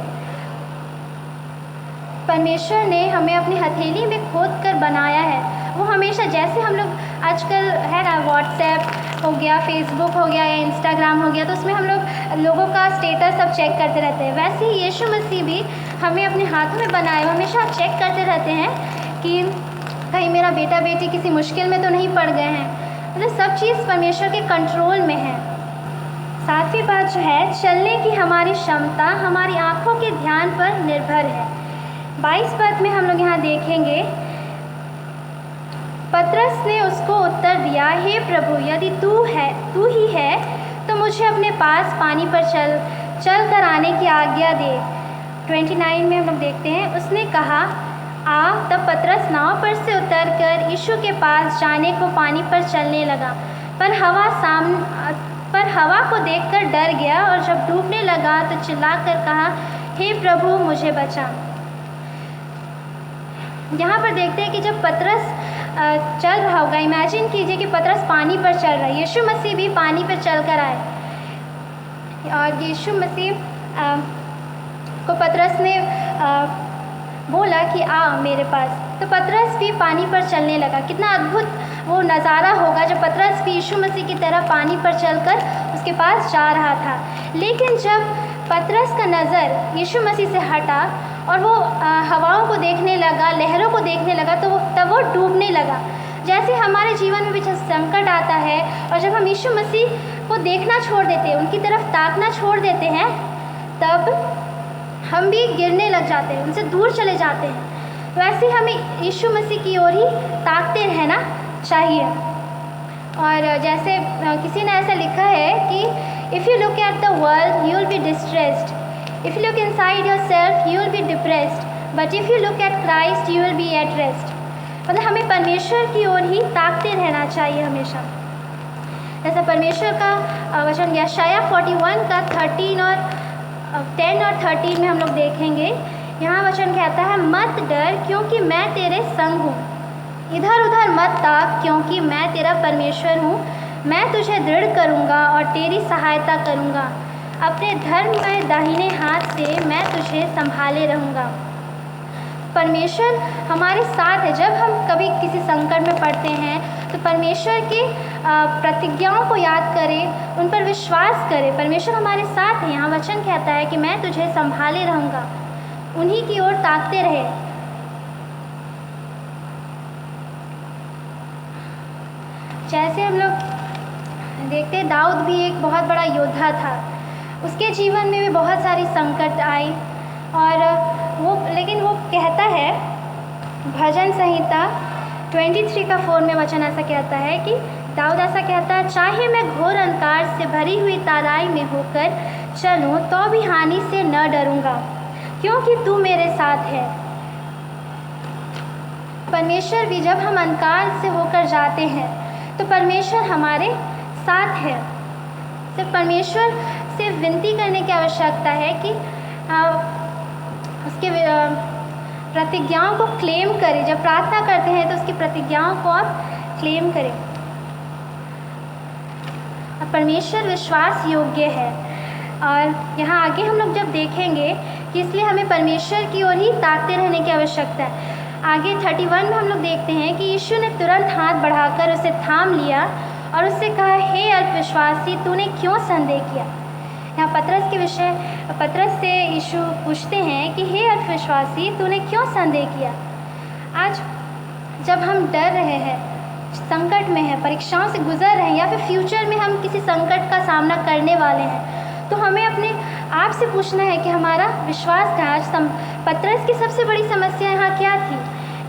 परमेश्वर ने हमें अपनी हथेली में खोद कर बनाया है। वो हमेशा जैसे हम लोग आजकल है ना व्हाट्सएप हो गया, फेसबुक हो गया या इंस्टाग्राम हो गया, तो उसमें हम लोग लोगों का स्टेटस सब चेक करते रहते हैं। वैसे ही यीशु मसीह भी हमें अपने हाथों में बनाए हुए हमेशा चेक करते रहते हैं कि कहीं मेरा बेटा बेटी किसी मुश्किल में तो नहीं पड़ गए हैं। मतलब सब चीज़ परमेश्वर के कंट्रोल में है। सातवीं बात जो है, चलने की हमारी क्षमता हमारी आँखों के ध्यान पर निर्भर है। 22 पद में हम लोग यहाँ देखेंगे, पतरस ने उसको उत्तर दिया, हे प्रभु यदि तू ही है तो मुझे अपने पास पानी पर चल कर आने की आज्ञा दे। 29 में हम लोग देखते हैं, उसने कहा आ। तब पतरस नाव पर से उतरकर यीशु के पास जाने को पानी पर चलने लगा, पर हवा को देखकर डर गया और जब डूबने लगा तो चिल्लाकर कहा, हे प्रभु मुझे बचा। यहाँ पर देखते हैं कि जब पतरस चल रहा होगा, इमेजिन कीजिए कि पतरस पानी पर चल रहा है, यीशु मसीह भी पानी पर चल कर आए और यीशु मसीह को पतरस ने बोला कि आ मेरे पास, तो पतरस भी पानी पर चलने लगा। कितना अद्भुत वो नज़ारा होगा जब पतरस भी यीशु मसीह की तरह पानी पर चलकर उसके पास जा रहा था। लेकिन जब पतरस का नज़र यीशु मसीह से हटा और वो हवाओं को देखने लगा, लहरों को देखने लगा, तो तब वो डूबने लगा। जैसे हमारे जीवन में भी जब संकट आता है और जब हम यीशु मसीह को देखना छोड़ देते हैं, उनकी तरफ ताकना छोड़ देते हैं, तब हम भी गिरने लग जाते हैं, उनसे दूर चले जाते हैं। वैसे हमें यीशु मसीह की ओर ही ताकते रहना चाहिए। और जैसे किसी ने ऐसा लिखा है कि if you look at the world you will be distressed, if you look inside yourself you will be depressed, but if you look at Christ you will be at rest. मतलब हमें परमेश्वर की ओर ही ताकते रहना चाहिए हमेशा। जैसा परमेश्वर का वचन यशायाह 41 का 10 और 13 में हम लोग देखेंगे। यहाँ वचन कहता है, मत डर क्योंकि मैं तेरे संग हूँ, इधर उधर मत ताक क्योंकि मैं तेरा परमेश्वर हूँ। मैं तुझे दृढ़ करूँगा और तेरी सहायता करूँगा, अपने धर्म में दाहिने हाथ से मैं तुझे संभाले रहूँगा। परमेश्वर हमारे साथ है। जब हम कभी किसी संकट में पड़ते हैं तो परमेश्वर की प्रतिज्ञाओं को याद करें, उन पर विश्वास करें। परमेश्वर हमारे साथ है। यहाँ वचन कहता है कि मैं तुझे संभाले रहूँगा, उन्हीं की ओर ताकते रहे। जैसे हम लोग देखते हैं, दाऊद भी एक बहुत बड़ा योद्धा था। उसके जीवन में भी बहुत सारी संकट आई और लेकिन वो कहता है, भजन संहिता 23 का 4 में वचन ऐसा कहता है कि दाऊद ऐसा कहता है, चाहे मैं घोर अंधकार से भरी हुई ताराई में होकर चलूं तो भी हानि से न डरूंगा, क्योंकि तू मेरे साथ है। परमेश्वर भी जब हम अंधकार से होकर जाते हैं तो परमेश्वर हमारे साथ है। सिर्फ परमेश्वर से विनती करने की आवश्यकता है कि उसके प्रतिज्ञाओं को क्लेम करें। जब प्रार्थना करते हैं तो उसकी प्रतिज्ञाओं को आप क्लेम करें। और परमेश्वर विश्वास योग्य है। और यहाँ आगे हम लोग जब देखेंगे कि इसलिए हमें परमेश्वर की ओर ही ताकते रहने की आवश्यकता है। आगे 31 में हम लोग देखते हैं कि यीशु ने तुरंत हाथ बढ़ाकर उसे थाम लिया और उससे कहा, हे अल्पविश्वासी, तूने क्यों संदेह किया। यहाँ पतरस से यीशु पूछते हैं कि हे अल्पविश्वासी, तूने क्यों संदेह किया। आज जब हम डर रहे हैं, संकट में हैं, परीक्षाओं से गुजर रहे हैं, या फिर फ्यूचर में हम किसी संकट का सामना करने वाले हैं, तो हमें अपने आप से पूछना है कि हमारा विश्वास का। आज पतरस की सबसे बड़ी समस्या यहाँ क्या थी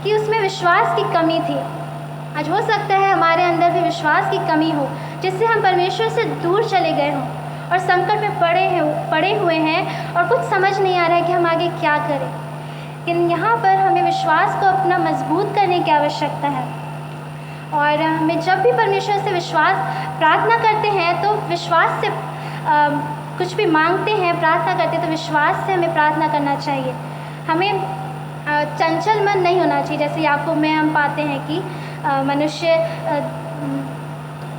कि उसमें विश्वास की कमी थी। आज हो सकता है हमारे अंदर भी विश्वास की कमी हो, जिससे हम परमेश्वर से दूर चले गए हों और संकट में पड़े हुए हैं और कुछ समझ नहीं आ रहा है कि हम आगे क्या करें। लेकिन यहाँ पर हमें विश्वास को अपना मजबूत करने की आवश्यकता है। और हमें जब भी परमेश्वर से विश्वास प्रार्थना करते हैं, तो विश्वास से कुछ भी मांगते हैं, प्रार्थना करते हैं, तो विश्वास से हमें प्रार्थना करना चाहिए। हमें चंचल मन नहीं होना चाहिए। जैसे याकूब में हम पाते हैं कि मनुष्य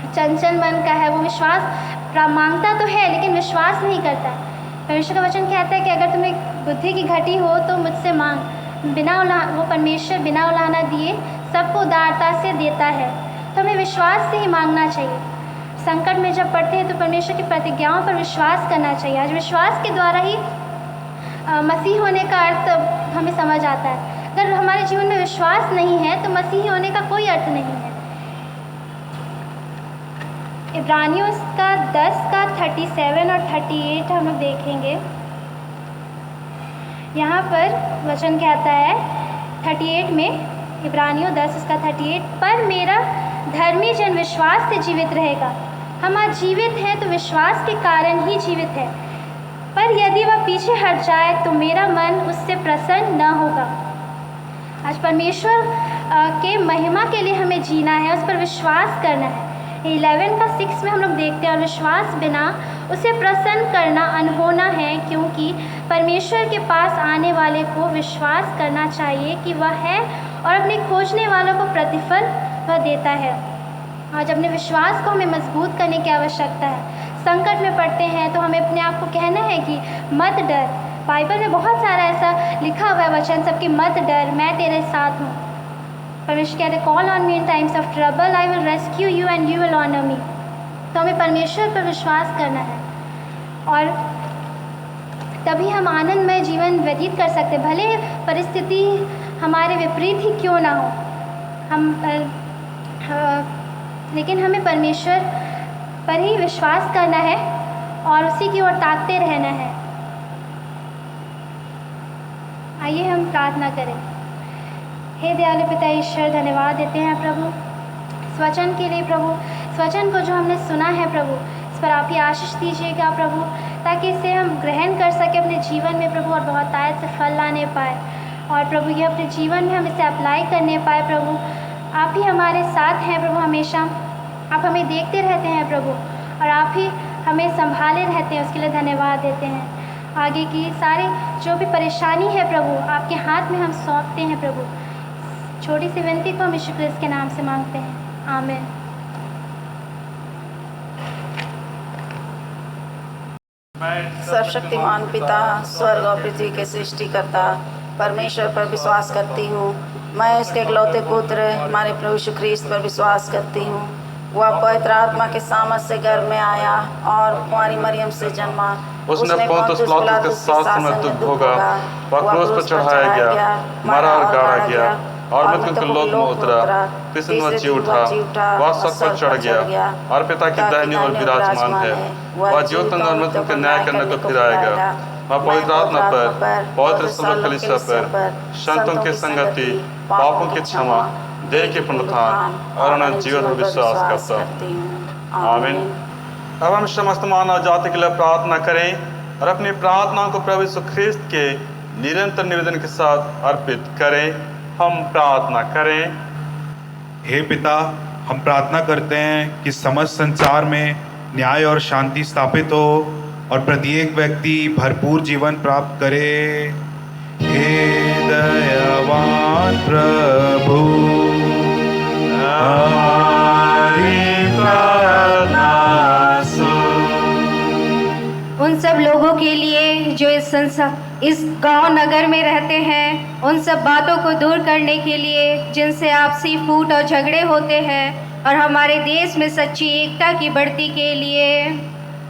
चंचल मन का है, वो विश्वास मांगता तो है लेकिन विश्वास नहीं करता। परमेश्वर का वचन कहता है कि अगर तुम्हें बुद्धि की घटी हो तो मुझसे मांग, वो परमेश्वर बिना उलाहना दिए सबको उदारता से देता है। तो हमें विश्वास से ही मांगना चाहिए। संकट में जब पड़ते हैं तो परमेश्वर की प्रतिज्ञाओं पर विश्वास करना चाहिए। आज विश्वास के द्वारा ही मसीह होने का अर्थ हमें समझ आता है। अगर हमारे जीवन में विश्वास नहीं है तो मसीही होने का कोई अर्थ नहीं है। इब्रानियों का 10 का 37 और 38 हम लोग देखेंगे। यहाँ पर वचन कहता है 38 में, इब्रानियों 10 उसका 38, पर मेरा धर्मी जन विश्वास से जीवित रहेगा। हम आज जीवित हैं तो विश्वास के कारण ही जीवित है, पर यदि वह पीछे हट जाए तो मेरा मन उससे प्रसन्न न होगा। आज परमेश्वर के महिमा के लिए हमें जीना है, उस पर विश्वास करना है। 11 का 6 में हम लोग देखते हैं, और विश्वास बिना उसे प्रसन्न करना अनहोना है, क्योंकि परमेश्वर के पास आने वाले को विश्वास करना चाहिए कि वह है और अपने खोजने वालों को प्रतिफल वह देता है। आज अपने विश्वास को हमें मजबूत करने की आवश्यकता है। संकट में पड़ते हैं तो हमें अपने आप को कहना है कि मत डर। बाइबल में बहुत सारा ऐसा लिखा हुआ है वचन सब कि मत डर, मैं तेरे साथ हूँ। परमेश्वर कहते हैं, call on me in times of trouble, I will rescue you and you will honour me. तो हमें परमेश्वर पर विश्वास करना है और तभी हम आनंदमय जीवन व्यतीत कर सकते, भले परिस्थिति हमारे विपरीत ही क्यों ना हो। लेकिन हमें परमेश्वर पर ही विश्वास करना है और उसी की ओर ताकते रहना है। आइए हम प्रार्थना करें। हे दयालु पिता ईश्वर, धन्यवाद देते हैं प्रभु इस वचन के लिए। प्रभु इस वचन को जो हमने सुना है प्रभु, इस पर आप ही आशीष दीजिएगा प्रभु, ताकि इसे हम ग्रहण कर सके अपने जीवन में प्रभु और बहुत आयत से फल लाने पाए। और प्रभु ये अपने जीवन में हम इसे अप्लाई करने पाए। प्रभु आप ही हमारे साथ हैं प्रभु, हमेशा आप हमें देखते रहते हैं प्रभु, और आप ही हमें संभाले रहते हैं। उसके लिए धन्यवाद देते हैं। आगे की सारी जो भी परेशानी है प्रभु, आपके हाथ में हम सौंपते हैं प्रभु। छोटी सी विनती को हम यीशु क्रिस्त के नाम से मांगते हैं, आमीन। सर्वशक्तिमान पिता, स्वर्ग और पृथ्वी के सृष्टिकर्ता परमेश्वर पर विश्वास करती हूँ। मैं उसके इकलौते पुत्र हमारे प्रभु यीशु ख्रीस्त पर विश्वास करती हूँ। वह पवित्र आत्मा के सामर्थ से गर्भ में आया और कुंवारी मरियम से जन्मा। उसने पोंतुस पिलातुस के साथ समय दुख भोगा, वह क्रूस पर चढ़ाया गया, मरा और गाड़ा गया और मृत्यु के लोक में उतरा, तीसरे दिन जी उठा, वह स्वर्ग पर चढ़ गया और पिता की दाहिनी ओर विराजमान है। वह जीवों और मृत्यु के न्याय करने को फिर आएगा। वह पवित्र आत्मा पर, पवित्र संघ कलीसिया पर, संतों की संगति, पापों की क्षमा, देह के पुनरुत्थान और अनंत जीवन पर विश्वास करता हूँ, आमीन। अब हम समस्त मानव जाति के लिए प्रार्थना करें और अपनी प्रार्थनाओं को प्रभु यीशु ख्रीस्त के निरंतर निवेदन के साथ अर्पित करें। हम प्रार्थना करें। हे पिता, हम प्रार्थना करते हैं कि समस्त संसार में न्याय और शांति स्थापित हो और प्रत्येक व्यक्ति भरपूर जीवन प्राप्त करे। हे दयावान प्रभु, हमारी प्रार्थना उन सब लोगों के लिए जो इस गांव नगर में रहते हैं उन सब बातों को दूर करने के लिए जिनसे आपसी फूट और झगड़े होते हैं, और हमारे देश में सच्ची एकता की बढ़ती के लिए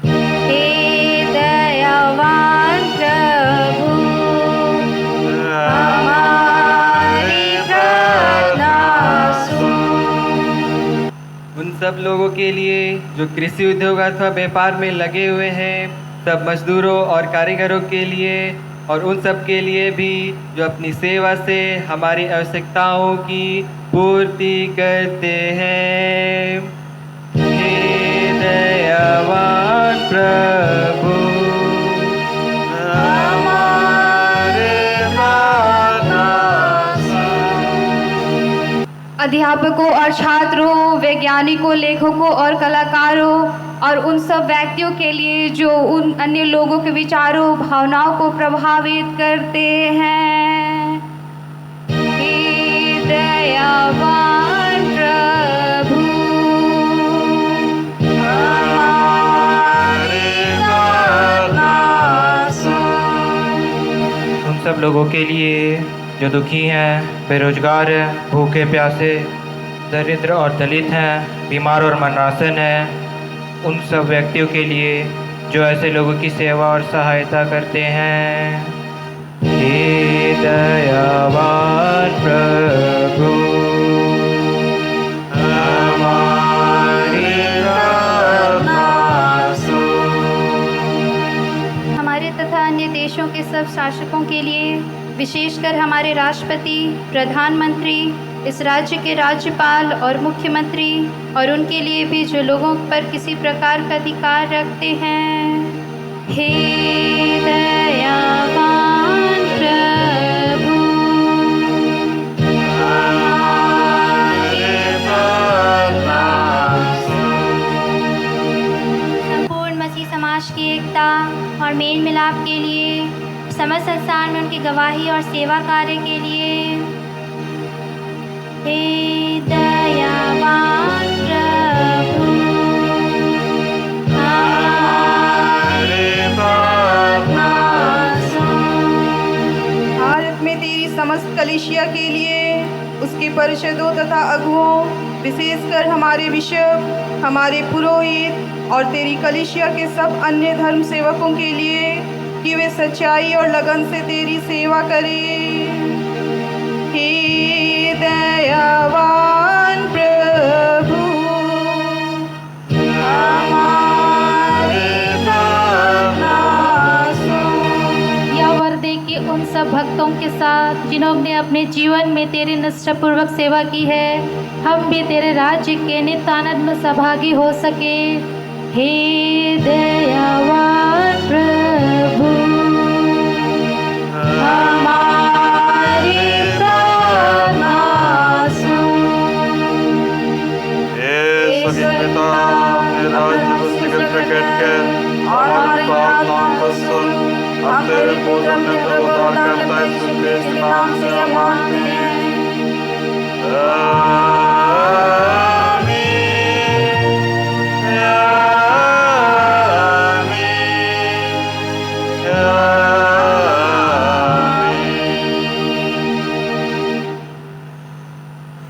हे दयावान प्रभु हमारी प्रार्थना सुन। उन सब लोगों के लिए जो कृषि उद्योग अथवा व्यापार में लगे हुए हैं, सब मजदूरों और कारीगरों के लिए, और उन सब के लिए भी जो अपनी सेवा से हमारी आवश्यकताओं की पूर्ति करते हैं। हे दयावान प्रभु अध्यापकों और छात्रों, वैज्ञानिकों, लेखकों और कलाकारों, और उन सब व्यक्तियों के लिए जो उन अन्य लोगों के विचारों, भावनाओं को प्रभावित करते हैं। हे दयावान प्रभु उन सब लोगों के लिए जो दुखी हैं, बेरोजगार हैं, भूखे प्यासे, दरिद्र और दलित हैं, बीमार और मरणासन हैं, उन सब व्यक्तियों के लिए जो ऐसे लोगों की सेवा और सहायता करते हैं। हे दयावान प्रभु हमारी प्रार्थना सुन। हमारे तथा अन्य देशों के सब शासकों के लिए, विशेषकर हमारे राष्ट्रपति, प्रधानमंत्री, इस राज्य के राज्यपाल और मुख्यमंत्री, और उनके लिए भी जो लोगों पर किसी प्रकार का अधिकार रखते हैं। हे दयावान प्रभु संपूर्ण मसीह समाज की एकता और मेल मिलाप के लिए, समस्त संसार में उनकी गवाही और सेवा कार्य के लिए हे दयावान प्रभु हमारी प्रार्थना सुन। भारत में तेरी समस्त कलीसिया के लिए, उसके परिषदों तथा अगुओं, विशेषकर हमारे बिशप, हमारे पुरोहित और तेरी कलीसिया के सब अन्य धर्म सेवकों के लिए कि वे सच्चाई और लगन से तेरी सेवा करें। हे दयावान प्रभु हमारी प्रार्थना सुन। यह वर दे कि उन सब भक्तों के साथ जिन्होंने अपने जीवन में तेरी निष्ठापूर्वक सेवा की है, हम भी तेरे राज्य के नित्य आनंद में सहभागी हो सके। हे दयावान प्रभु हमारी प्रार्थना सुन। यीशु के पिता, अपने राज्य को शीघ्र प्रकट कर और हमारी प्रार्थना को सुन। हम तेरे पुत्र अपने प्रभु उद्धारकर्ता यीशु मसीह के नाम से यह मांगते हैं।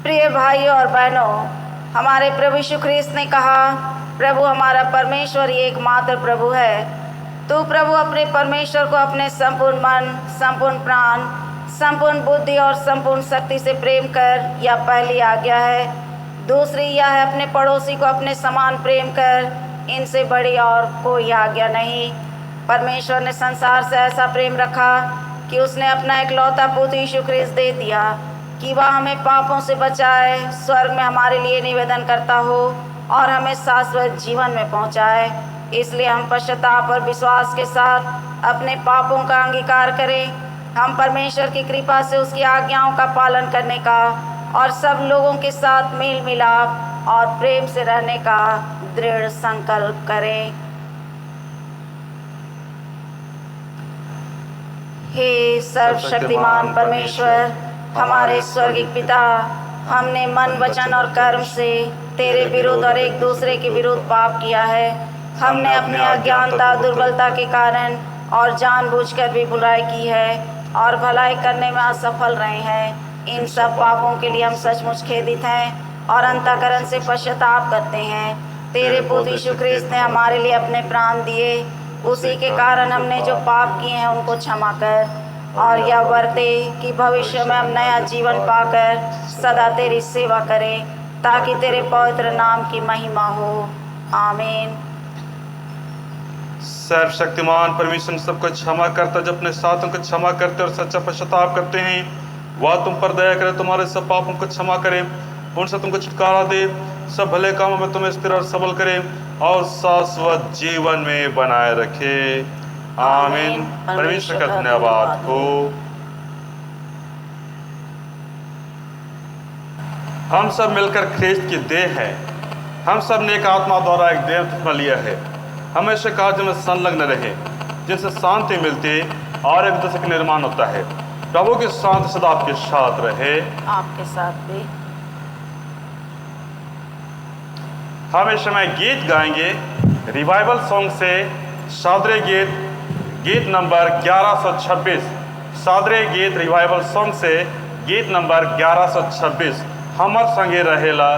प्रिय भाइयों और बहनों, हमारे प्रभु यीशु ख्रीस्त ने कहा, प्रभु हमारा परमेश्वर ही एकमात्र प्रभु है। तू प्रभु अपने परमेश्वर को अपने संपूर्ण मन, संपूर्ण प्राण, संपूर्ण बुद्धि और संपूर्ण शक्ति से प्रेम कर, यह पहली आज्ञा है। दूसरी यह है, अपने पड़ोसी को अपने समान प्रेम कर। इनसे बड़ी और कोई आज्ञा नहीं। परमेश्वर ने संसार से ऐसा प्रेम रखा कि उसने अपना इकलौता पुत्र यीशु ख्रीस्त दे दिया कि वह हमें पापों से बचाए, स्वर्ग में हमारे लिए निवेदन करता हो और हमें शाश्वत जीवन में पहुंचाए। इसलिए हम पश्चाताप और विश्वास के साथ अपने पापों का अंगीकार करें। हम परमेश्वर की कृपा से उसकी आज्ञाओं का पालन करने का और सब लोगों के साथ मेल मिलाप और प्रेम से रहने का दृढ़ संकल्प करें। हे सर्वशक्तिमान परमेश्वर, हमारे स्वर्गीय पिता, हमने मन, वचन और कर्म से तेरे विरुद्ध और एक दूसरे के विरुद्ध पाप किया है। हमने अपनी अज्ञानता, दुर्बलता के कारण और जानबूझकर भी बुराई की है। और भलाई करने में असफल रहे हैं। इन सब पापों के लिए हम सचमुच खेदित हैं और अंतःकरण से पश्चाताप करते हैं। तेरे पुत्र यीशु ख्रिस्त ने हमारे लिए अपने प्राण दिए, उसी के कारण हमने जो पाप किए हैं उनको क्षमा कर, और यह वर्ते कि भविष्य में हम नया जीवन पाकर सदा तेरी सेवा करें, ताकि तेरे पवित्र नाम की महिमा हो। आमीन। सर्वशक्तिमान परमेश्वर सबको क्षमा करता, जब अपने साथों को क्षमा करते और सच्चा पश्चाताप करते हैं, वह तुम पर दया करे, तुम्हारे सब पापों को क्षमा करे, उनसे तुमको छुटकारा दे, सब भले कामों में तुम्हें स्थिर और सबल करे और शाश्वत जीवन में बनाए रखे। आमीन। परमेश्वर का धन्यवाद हो। हम सब मिलकर ख्रिस्त की देह है। हम सब ने एक आत्मा द्वारा एक देह बना लिया है। हमेशा कार्य में संलग्न रहे, जिनसे शांति मिलती और एक दूसरे का निर्माण होता है। प्रभु की शांति सदा आपके साथ रहे। आपके साथ भी। हम इस समय गीत गाएंगे रिवाइवल सॉन्ग से सादरे गीत नंबर 1126। सादरे गीत रिवाइवल सॉन्ग से गीत नंबर 1126। हमर संगे रहेला।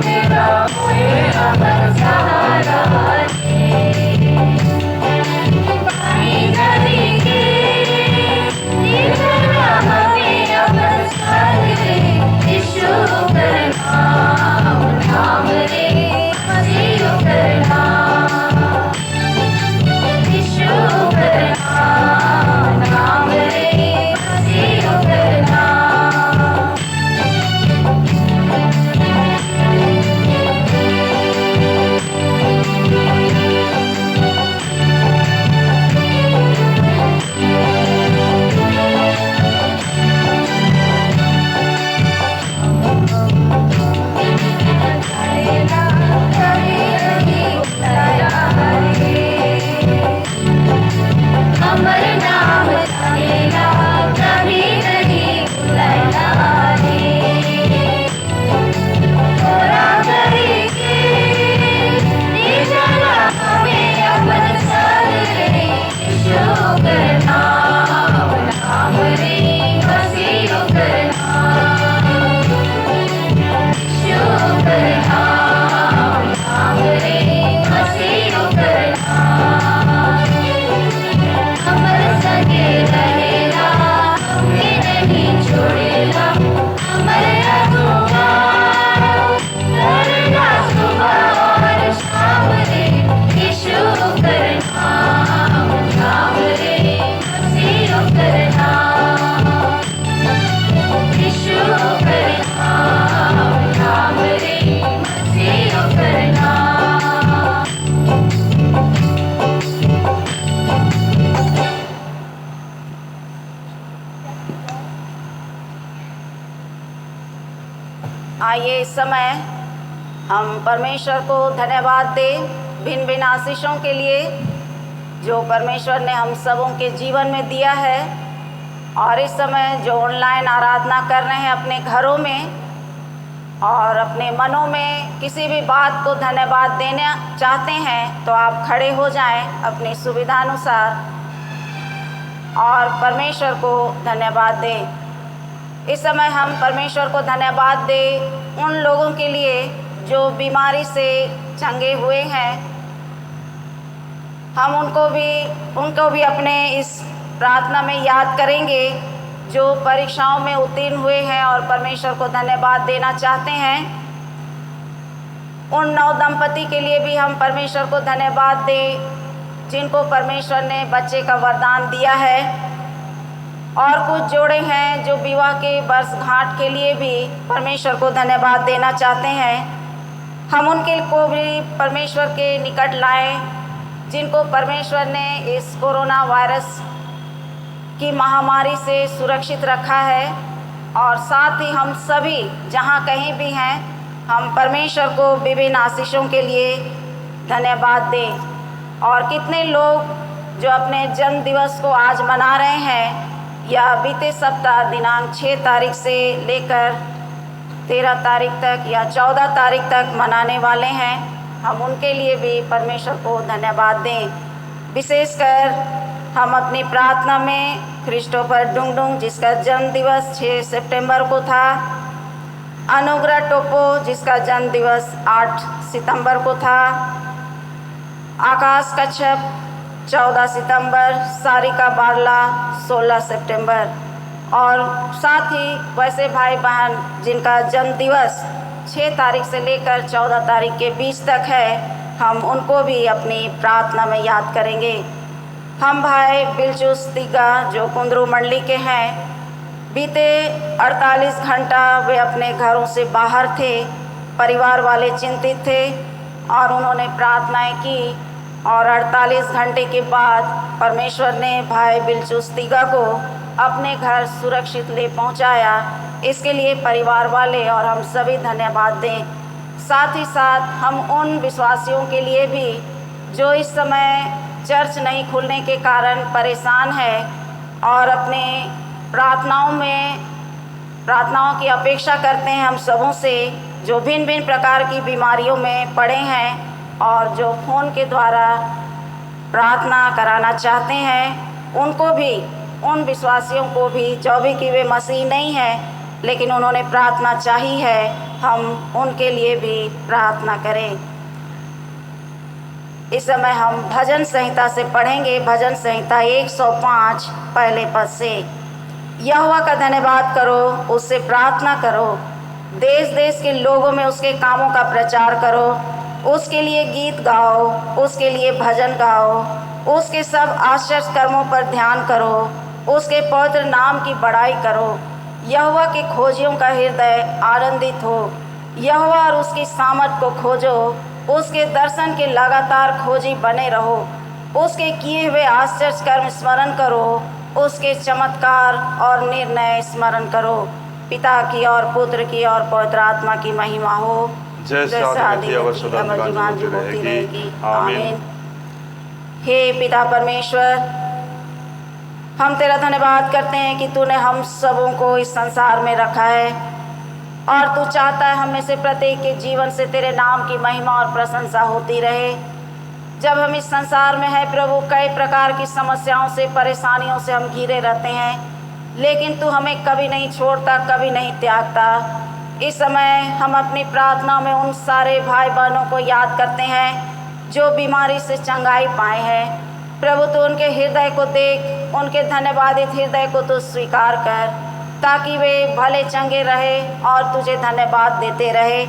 मेरा आइए इस समय हम परमेश्वर को धन्यवाद दें भिन्न भिन्न आशीषों के लिए जो परमेश्वर ने हम सबों के जीवन में दिया है। और इस समय जो ऑनलाइन आराधना कर रहे हैं अपने घरों में और अपने मनों में किसी भी बात को धन्यवाद देना चाहते हैं तो आप खड़े हो जाएं अपनी सुविधानुसार और परमेश्वर को धन्यवाद दें। इस समय हम परमेश्वर को धन्यवाद दें उन लोगों के लिए जो बीमारी से चंगे हुए हैं। हम उनको भी अपने इस प्रार्थना में याद करेंगे जो परीक्षाओं में उत्तीर्ण हुए हैं और परमेश्वर को धन्यवाद देना चाहते हैं। उन नव दंपति के लिए भी हम परमेश्वर को धन्यवाद दें जिनको परमेश्वर ने बच्चे का वरदान दिया है। और कुछ जोड़े हैं जो विवाह के वर्षगांठ के लिए भी परमेश्वर को धन्यवाद देना चाहते हैं। हम उनके को भी परमेश्वर के निकट लाएं जिनको परमेश्वर ने इस कोरोना वायरस की महामारी से सुरक्षित रखा है। और साथ ही हम सभी जहाँ कहीं भी हैं हम परमेश्वर को विभिन्न आशीषों के लिए धन्यवाद दें। और कितने लोग जो अपने जन्म दिवस को आज मना रहे हैं या बीते सप्ताह दिनांक 6 तारीख से लेकर 13 तारीख तक या 14 तारीख तक मनाने वाले हैं, हम उनके लिए भी परमेश्वर को धन्यवाद दें। विशेषकर हम अपनी प्रार्थना में क्रिस्टोफर डुंगडुंग जिसका जन्म दिवस 6 सितंबर को था, अनुग्रह टोपो जिसका जन्म दिवस 8 सितंबर को था, आकाश कच्छप 14 सितंबर, सारिका बारला 16 सितंबर और साथ ही वैसे भाई बहन जिनका जन्म दिवस 6 तारीख से लेकर 14 तारीख के बीच तक है, हम उनको भी अपनी प्रार्थना में याद करेंगे। हम भाई बिलचुस तिगा जो कुंदरू मंडली के हैं, बीते 48 घंटा वे अपने घरों से बाहर थे, परिवार वाले चिंतित थे और उन्होंने प्रार्थनाएं की और 48 घंटे के बाद परमेश्वर ने भाई बिलचुस तिगा को अपने घर सुरक्षित ले पहुंचाया। इसके लिए परिवार वाले और हम सभी धन्यवाद दें। साथ ही साथ हम उन विश्वासियों के लिए भी जो इस समय चर्च नहीं खुलने के कारण परेशान है और अपने प्रार्थनाओं की अपेक्षा करते हैं हम सबों से, जो भिन्न भिन्न प्रकार की बीमारियों में पड़े हैं और जो फ़ोन के द्वारा प्रार्थना कराना चाहते हैं, उनको भी, उन विश्वासियों को भी, जो भी कि वे मसीह नहीं हैं लेकिन उन्होंने प्रार्थना चाही है, हम उनके लिए भी प्रार्थना करें। इस समय हम भजन संहिता से पढ़ेंगे, भजन संहिता 105 पहले पद से। यहोवा का धन्यवाद करो, उससे प्रार्थना करो, देश देश के लोगों में उसके कामों का प्रचार करो, उसके लिए गीत गाओ, उसके लिए भजन गाओ, उसके सब आश्चर्य कर्मों पर ध्यान करो, उसके पवित्र नाम की बड़ाई करो। यहोवा के खोजियों का हृदय आनंदित हो, यहोवा और उसकी सामर्थ को खोजो, उसके दर्शन के लगातार खोजी बने रहो, उसके किए हुए आश्चर्य कर्म स्मरण करो, उसके चमत्कार और निर्णय स्मरण करो। पिता की और पुत्र की और पवित्र आत्मा की महिमा हो, जैसे आदि में थी और सदा होती रहेगी। आमीन। हे पिता परमेश्वर, हम तेरा धन्यवाद करते हैं कि तूने हम सबों को इस संसार में रखा है और तू चाहता है हम में से प्रत्येक के जीवन से तेरे नाम की महिमा और प्रशंसा होती रहे। जब हम इस संसार में हैं प्रभु, कई प्रकार की समस्याओं से, परेशानियों से हम घिरे रहते हैं, लेकिन तू हमें कभी नहीं छोड़ता, कभी नहीं त्यागता। इस समय हम अपनी प्रार्थना में उन सारे भाई बहनों को याद करते हैं जो बीमारी से चंगाई पाए हैं। प्रभु तू उनके हृदय को देख, उनके धन्यवादित हृदय को तू स्वीकार कर, ताकि वे भले चंगे रहे और तुझे धन्यवाद देते रहे।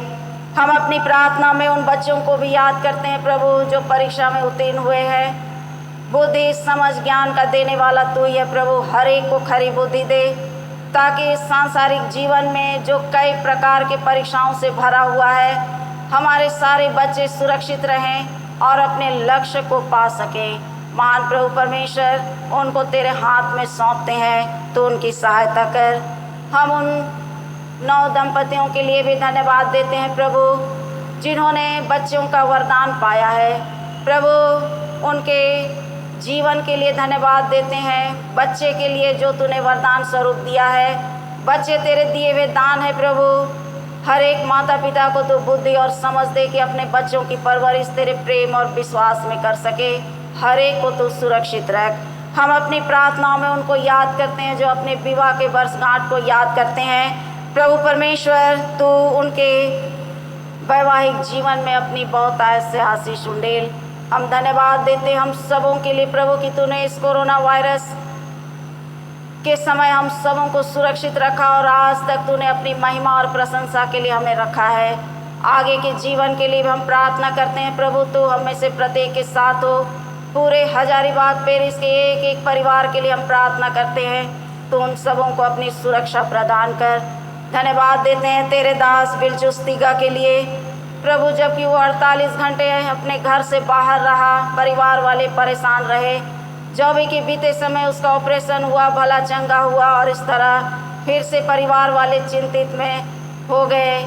हम अपनी प्रार्थना में उन बच्चों को भी याद करते हैं प्रभु जो परीक्षा में उत्तीर्ण हुए हैं। बुद्धि, समझ, ज्ञान का देने वाला तू ही है प्रभु। हर एक को खरी बुद्धि दे, ताकि इस सांसारिक जीवन में जो कई प्रकार के परीक्षाओं से भरा हुआ है, हमारे सारे बच्चे सुरक्षित रहें और अपने लक्ष्य को पा सकें। महान प्रभु परमेश्वर, उनको तेरे हाथ में सौंपते हैं, तो उनकी सहायता कर। हम उन 9 दंपतियों के लिए भी धन्यवाद देते हैं प्रभु, जिन्होंने बच्चों का वरदान पाया है। प्रभु उनके जीवन के लिए धन्यवाद देते हैं। बच्चे के लिए जो तूने वरदान स्वरूप दिया है, बच्चे तेरे दिए हुए दान है प्रभु। हर एक माता पिता को तो बुद्धि और समझ दे कि अपने बच्चों की परवरिश तेरे प्रेम और विश्वास में कर सके। हर एक को तू सुरक्षित रख। हम अपनी प्रार्थनाओं में उनको याद करते हैं जो अपने विवाह के वर्षगांठ को याद करते हैं। प्रभु परमेश्वर, तू उनके वैवाहिक जीवन में अपनी बहुतायत से आशीष उंडेल। हम धन्यवाद देते हैं हम सबों के लिए प्रभु कि तूने इस कोरोना वायरस के समय हम सबों को सुरक्षित रखा और आज तक तूने अपनी महिमा और प्रशंसा के लिए हमें रखा है। आगे के जीवन के लिए भी हम प्रार्थना करते हैं प्रभु, तू हमें से प्रत्येक के साथ हो। पूरे हजारीबाग पेरिस के एक एक परिवार के लिए हम प्रार्थना करते हैं, तो उन सबों को अपनी सुरक्षा प्रदान कर। धन्यवाद देते हैं तेरे दास बिलचुस्तिगा के लिए प्रभु, जबकि वो 48 घंटे अपने घर से बाहर रहा, परिवार वाले परेशान रहे। जो भी कि बीते समय उसका ऑपरेशन हुआ, भला चंगा हुआ, और इस तरह फिर से परिवार वाले चिंतित में हो गए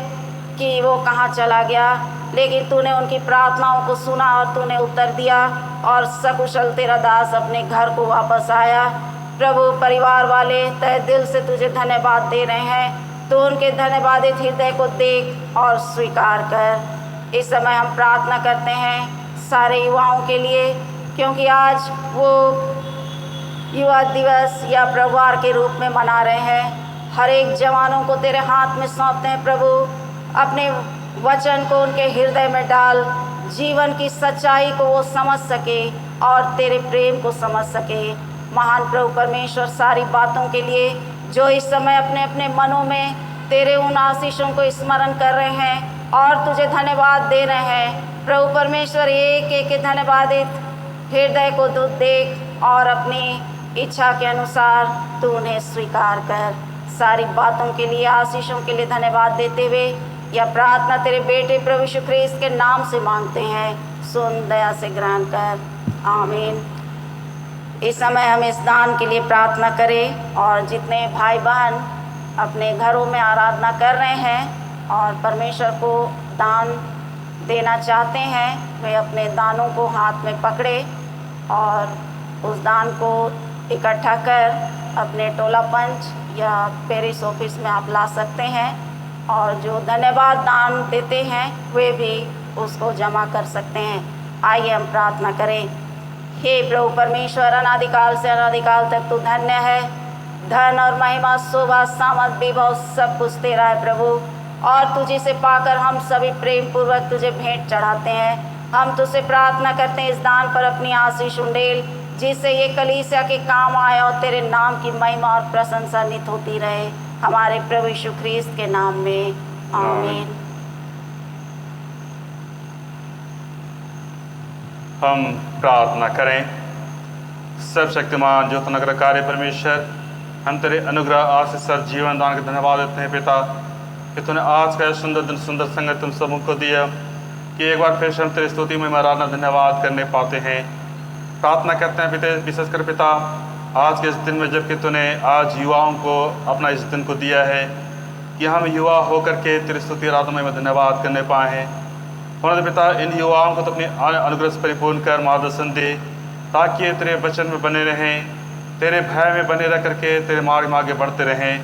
कि वो कहाँ चला गया। लेकिन तूने उनकी प्रार्थनाओं को सुना और तूने उत्तर दिया और सकुशल तेरा दास अपने घर को वापस आया। प्रभु परिवार वाले तहे दिल से तुझे धन्यवाद दे रहे हैं, तो उनके धन्यवादित हृदय को देख और स्वीकार कर। इस समय हम प्रार्थना करते हैं सारे युवाओं के लिए, क्योंकि आज वो युवा दिवस या प्रभुवार के रूप में मना रहे हैं। हर एक जवानों को तेरे हाथ में सौंपते हैं प्रभु, अपने वचन को उनके हृदय में डाल, जीवन की सच्चाई को वो समझ सके और तेरे प्रेम को समझ सके। महान प्रभु परमेश्वर, सारी बातों के लिए जो इस समय अपने अपने मनों में तेरे उन आशीषों को स्मरण कर रहे हैं और तुझे धन्यवाद दे रहे हैं। प्रभु परमेश्वर, एक एक धन्यवादित हृदय को तू देख और अपनी इच्छा के अनुसार तू उन्हें स्वीकार कर। सारी बातों के लिए, आशीषों के लिए धन्यवाद देते हुए यह प्रार्थना तेरे बेटे प्रभु यीशु ख्रीस्त के नाम से मांगते हैं। सुन, दया से ग्रहण कर, आमीन। इस समय हम इस दान के लिए प्रार्थना करें और जितने भाई बहन अपने घरों में आराधना कर रहे हैं और परमेश्वर को दान देना चाहते हैं, वे अपने दानों को हाथ में पकड़े और उस दान को इकट्ठा कर अपने टोला पंच या पेरिस ऑफिस में आप ला सकते हैं, और जो धन्यवाद दान देते हैं वे भी उसको जमा कर सकते हैं। आइए हम प्रार्थना करें। हे प्रभु परमेश्वर, अनादिकाल से अनादिकाल तक तू धन्य है। धन और महिमा, शोभा, सामर्थ, विभव सब कुछ तेरा है प्रभु, और तुझे से पाकर हम सभी प्रेम पूर्वक तुझे भेंट चढ़ाते हैं। हम तुझसे प्रार्थना करते हैं इस दान पर अपनी आशीष उंडेल, जिससे ये कलीसिया के काम आए और तेरे नाम की महिमा और प्रशंसा नित होती रहे। हमारे प्रभु यीशु ख्रीस्त के नाम में, आमीन। हम प्रार्थना करें। सर्वशक्तिमान जो नगर कार्य परमेश्वर, हम तेरे अनुग्रह, आशीष और जीवन दान का धन्यवाद देते हैं पिता कि तूने आज का सुंदर दिन, सुंदर संगत तुम सबों को दिया कि एक बार फिर से हम तेरी स्तुति में आराधना धन्यवाद करने पाते हैं। प्रार्थना करते हैं पिता, विशेषकर पिता आज के इस दिन में, जबकि तूने आज युवाओं को अपना इस दिन को दिया है कि हम युवा होकर के तेरी स्तुति आराधना में धन्यवाद करने पाए हैं। होने दे पिता, इन युवाओं को तो अपने अनुग्रह से परिपूर्ण कर मार्गदर्शन दे, ताकि ये तेरे वचन में बने रहें, तेरे भय में बने रह करके तेरे मार्ग में आगे बढ़ते रहें।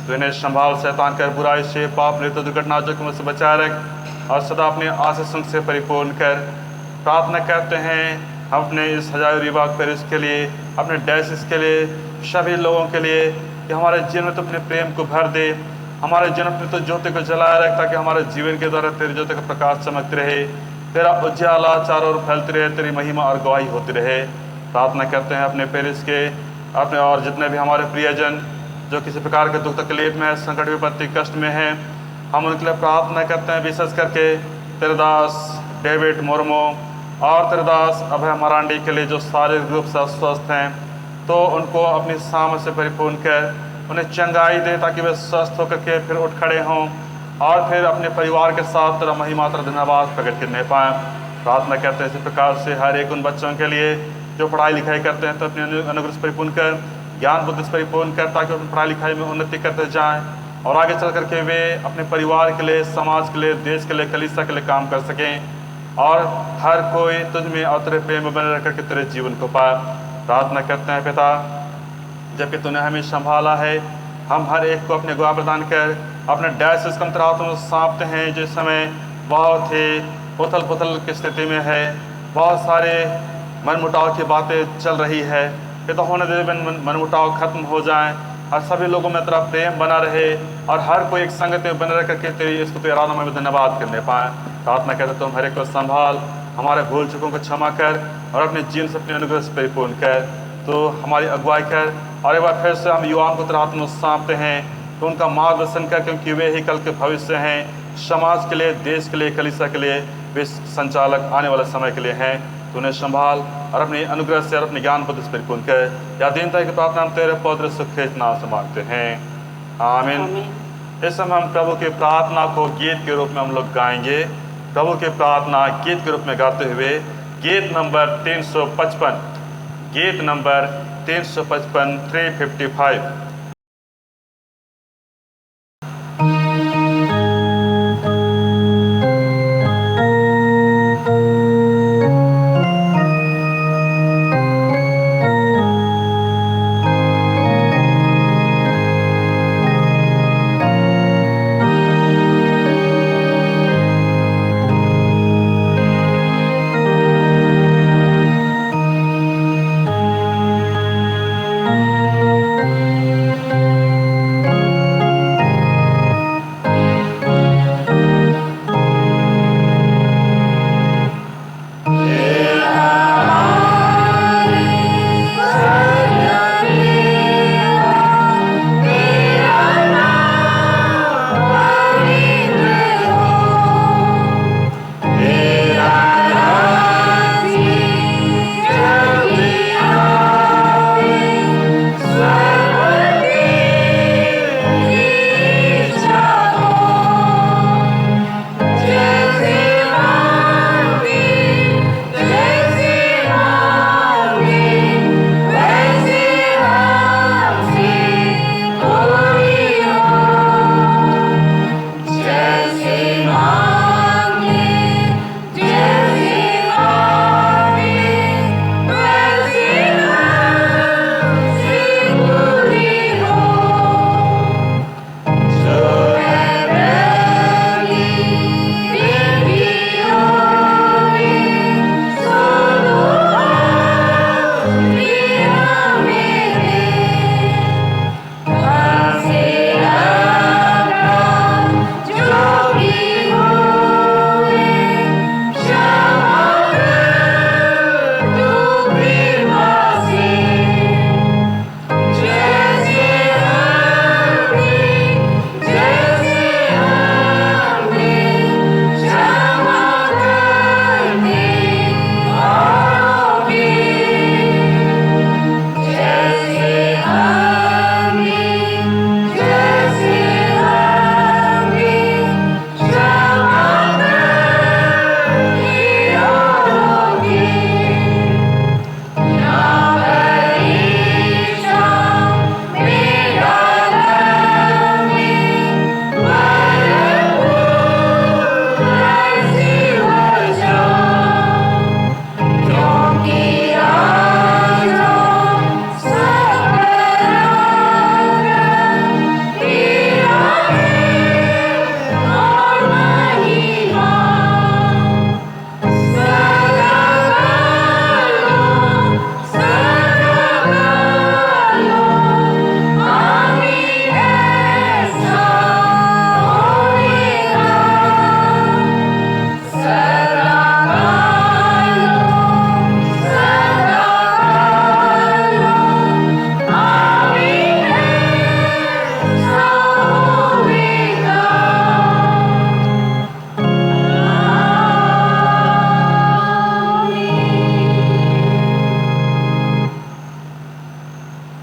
तो इन्हें संभाल, शैतान कर, बुराई से, पाप, मृत्यु, दुर्घटना, जोखिम से बचाए रख और सदा अपने आशीषों से परिपूर्ण कर। प्रार्थना करते हैं हम अपने इस हजारीबाग पेरिस के लिए, अपने डायसिस के लिए, सभी लोगों के लिए कि हमारे जीवन में तो अपने प्रेम को भर दे, हमारे जीवन में तो ज्योति को जलाए रख, ताकि हमारे जीवन के द्वारा तेरी ज्योति का प्रकाश चमकते रहे, तेरा उज्याला चारों ओर फैलते रहे, तेरी महिमा और गवाही होती रहे। प्रार्थना करते हैं अपने पेरिस के, अपने और जितने भी हमारे प्रियजन जो किसी प्रकार के दुख तकलीफ में है, संकट विपत्ति कष्ट में हैं, हम उनके लिए प्रार्थना करते हैं। विशेष करके तेरे दास डेविड मुर्मू और तेरे दास अभय मरांडी के लिए जो शारीरिक रूप से अस्वस्थ हैं, तो उनको अपनी सामर्थ से परिपूर्ण कर उन्हें चंगाई दे, ताकि वे स्वस्थ होकर के फिर उठ खड़े हों और फिर अपने परिवार के साथ तेरा महिमा तेरा धन्यवाद प्रकट करने पाएँ। प्रार्थना करते हैं इसी प्रकार से हर एक उन बच्चों के लिए जो पढ़ाई लिखाई करते हैं, तो अपने अनुग्रह से परिपूर्ण कर, ज्ञान बुद्धि से परिपूर्ण कर, ताकि अपनी पढ़ाई लिखाई में उन्नति करते जाएं और आगे चल करके वे अपने परिवार के लिए, समाज के लिए, देश के लिए, कलीसिया के लिए काम कर सकें और हर कोई तुझ में और तेरे प्रेम में बने रह करके तेरे जीवन को पाए। प्रार्थना करते हैं पिता, जबकि तूने हमें संभाला है, हम हर एक को अपने गवाह प्रदान कर अपने डायसिस कम हाथों में सौंपते हैं, जिस समय बहुत ही उथल पुथल की स्थिति में है, बहुत सारे मनमुटाव की बातें चल रही है। पिता होने दे मनमुटाव खत्म हो जाए और सभी लोगों में तेरा प्रेम बना रहे और हर कोई एक संगति में बने रह करके तेरी स्तुति आराधना में धन्यवाद करने पाए। प्रार्थना करते तुम हर एक को संभाल, हमारे भूल चूकों को क्षमा कर और अपने जीवन से अपने अनुग्रह से परिपूर्ण कर। तो हमारी अगुवाई कर और एक बार फिर से हम युवाओं को तेरे हाथ में सौंपते हैं, तो उनका मार्गदर्शन कर, क्योंकि वे ही कल के भविष्य हैं, समाज के लिए, देश के लिए, कलीसिया के लिए वे संचालक आने वाले समय के लिए हैं। तो उन्हें संभाल और अपने अनुग्रह से और अपने ज्ञान बुद्धि से परिपूर्ण कर। या दीनता की प्रार्थना हम तेरे पवित्र सुखेत नाम से मांगते हैं, आमीन। इस समय हम प्रभु की प्रार्थना को गीत के रूप में हम लोग गाएंगे। प्रभु की प्रार्थना गीत के रूप में गाते हुए गीत नंबर 355, गीत नंबर 355 355।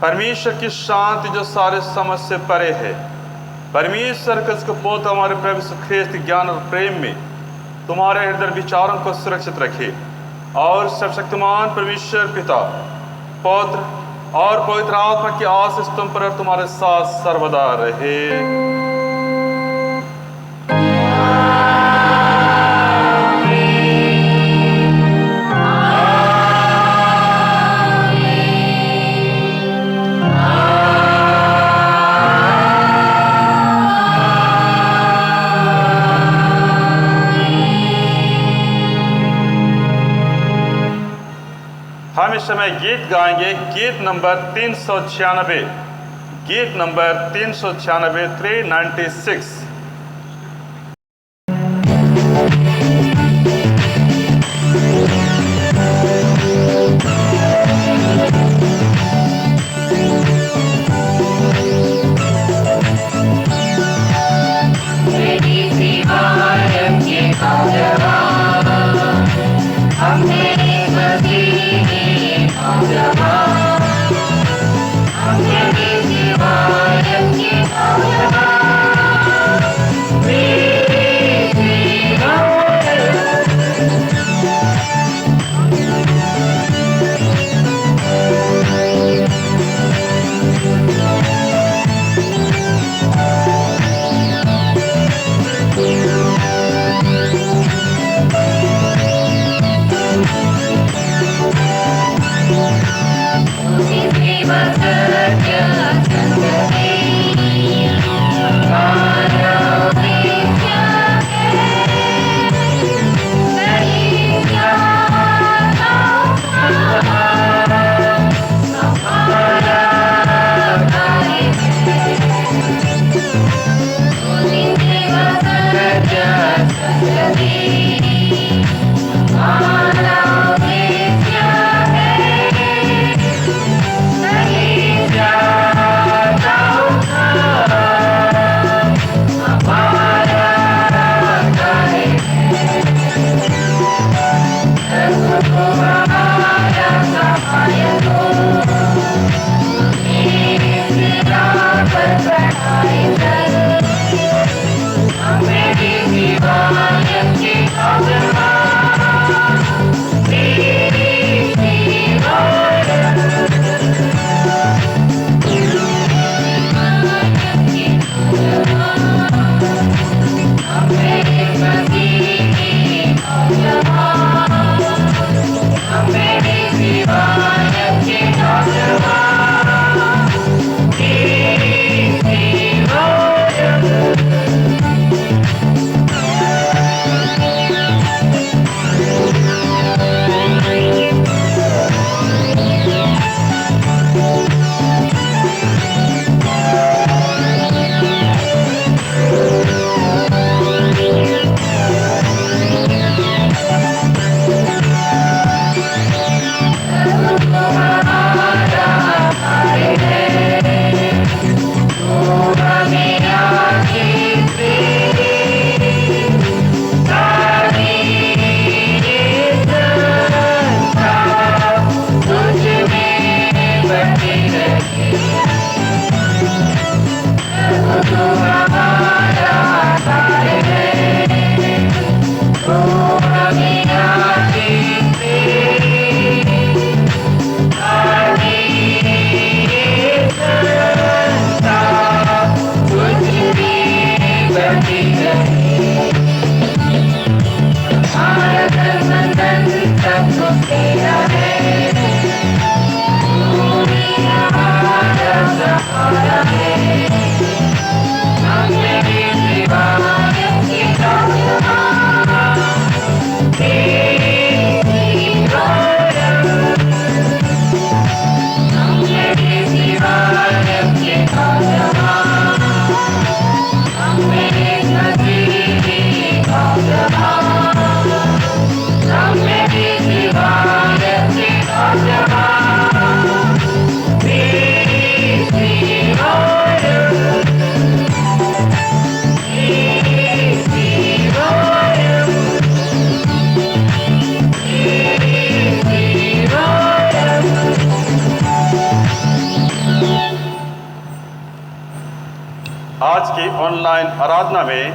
परमेश्वर की शांति जो सारे समझ से परे है, परमेश्वर का उसको पोत हमारे प्रभु यीशु ख्रिस्त ज्ञान और प्रेम में तुम्हारे हृदय विचारों को सुरक्षित रखे और सर्वशक्तिमान परमेश्वर पिता, पौत्र और पवित्र आत्मा की आशीष तुम पर और तुम्हारे साथ सर्वदा रहे। इस समय गीत गाएंगे, गीत नंबर 396, गीत नंबर 396, 396। आज की ऑनलाइन आराधना में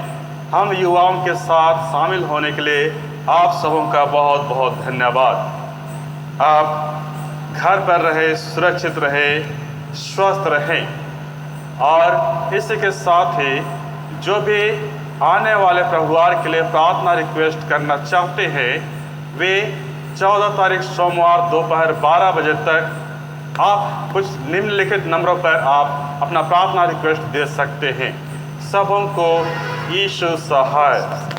हम युवाओं के साथ शामिल होने के लिए आप सबों का बहुत बहुत धन्यवाद। आप घर पर रहे, सुरक्षित रहे, स्वस्थ रहें और इसी के साथ ही जो भी आने वाले प्रभुवार के लिए प्रार्थना रिक्वेस्ट करना चाहते हैं वे 14 तारीख सोमवार दोपहर 12 बजे तक आप कुछ निम्नलिखित नंबरों पर आप अपना प्रार्थना रिक्वेस्ट दे सकते हैं। सबों को यीशु सहाय।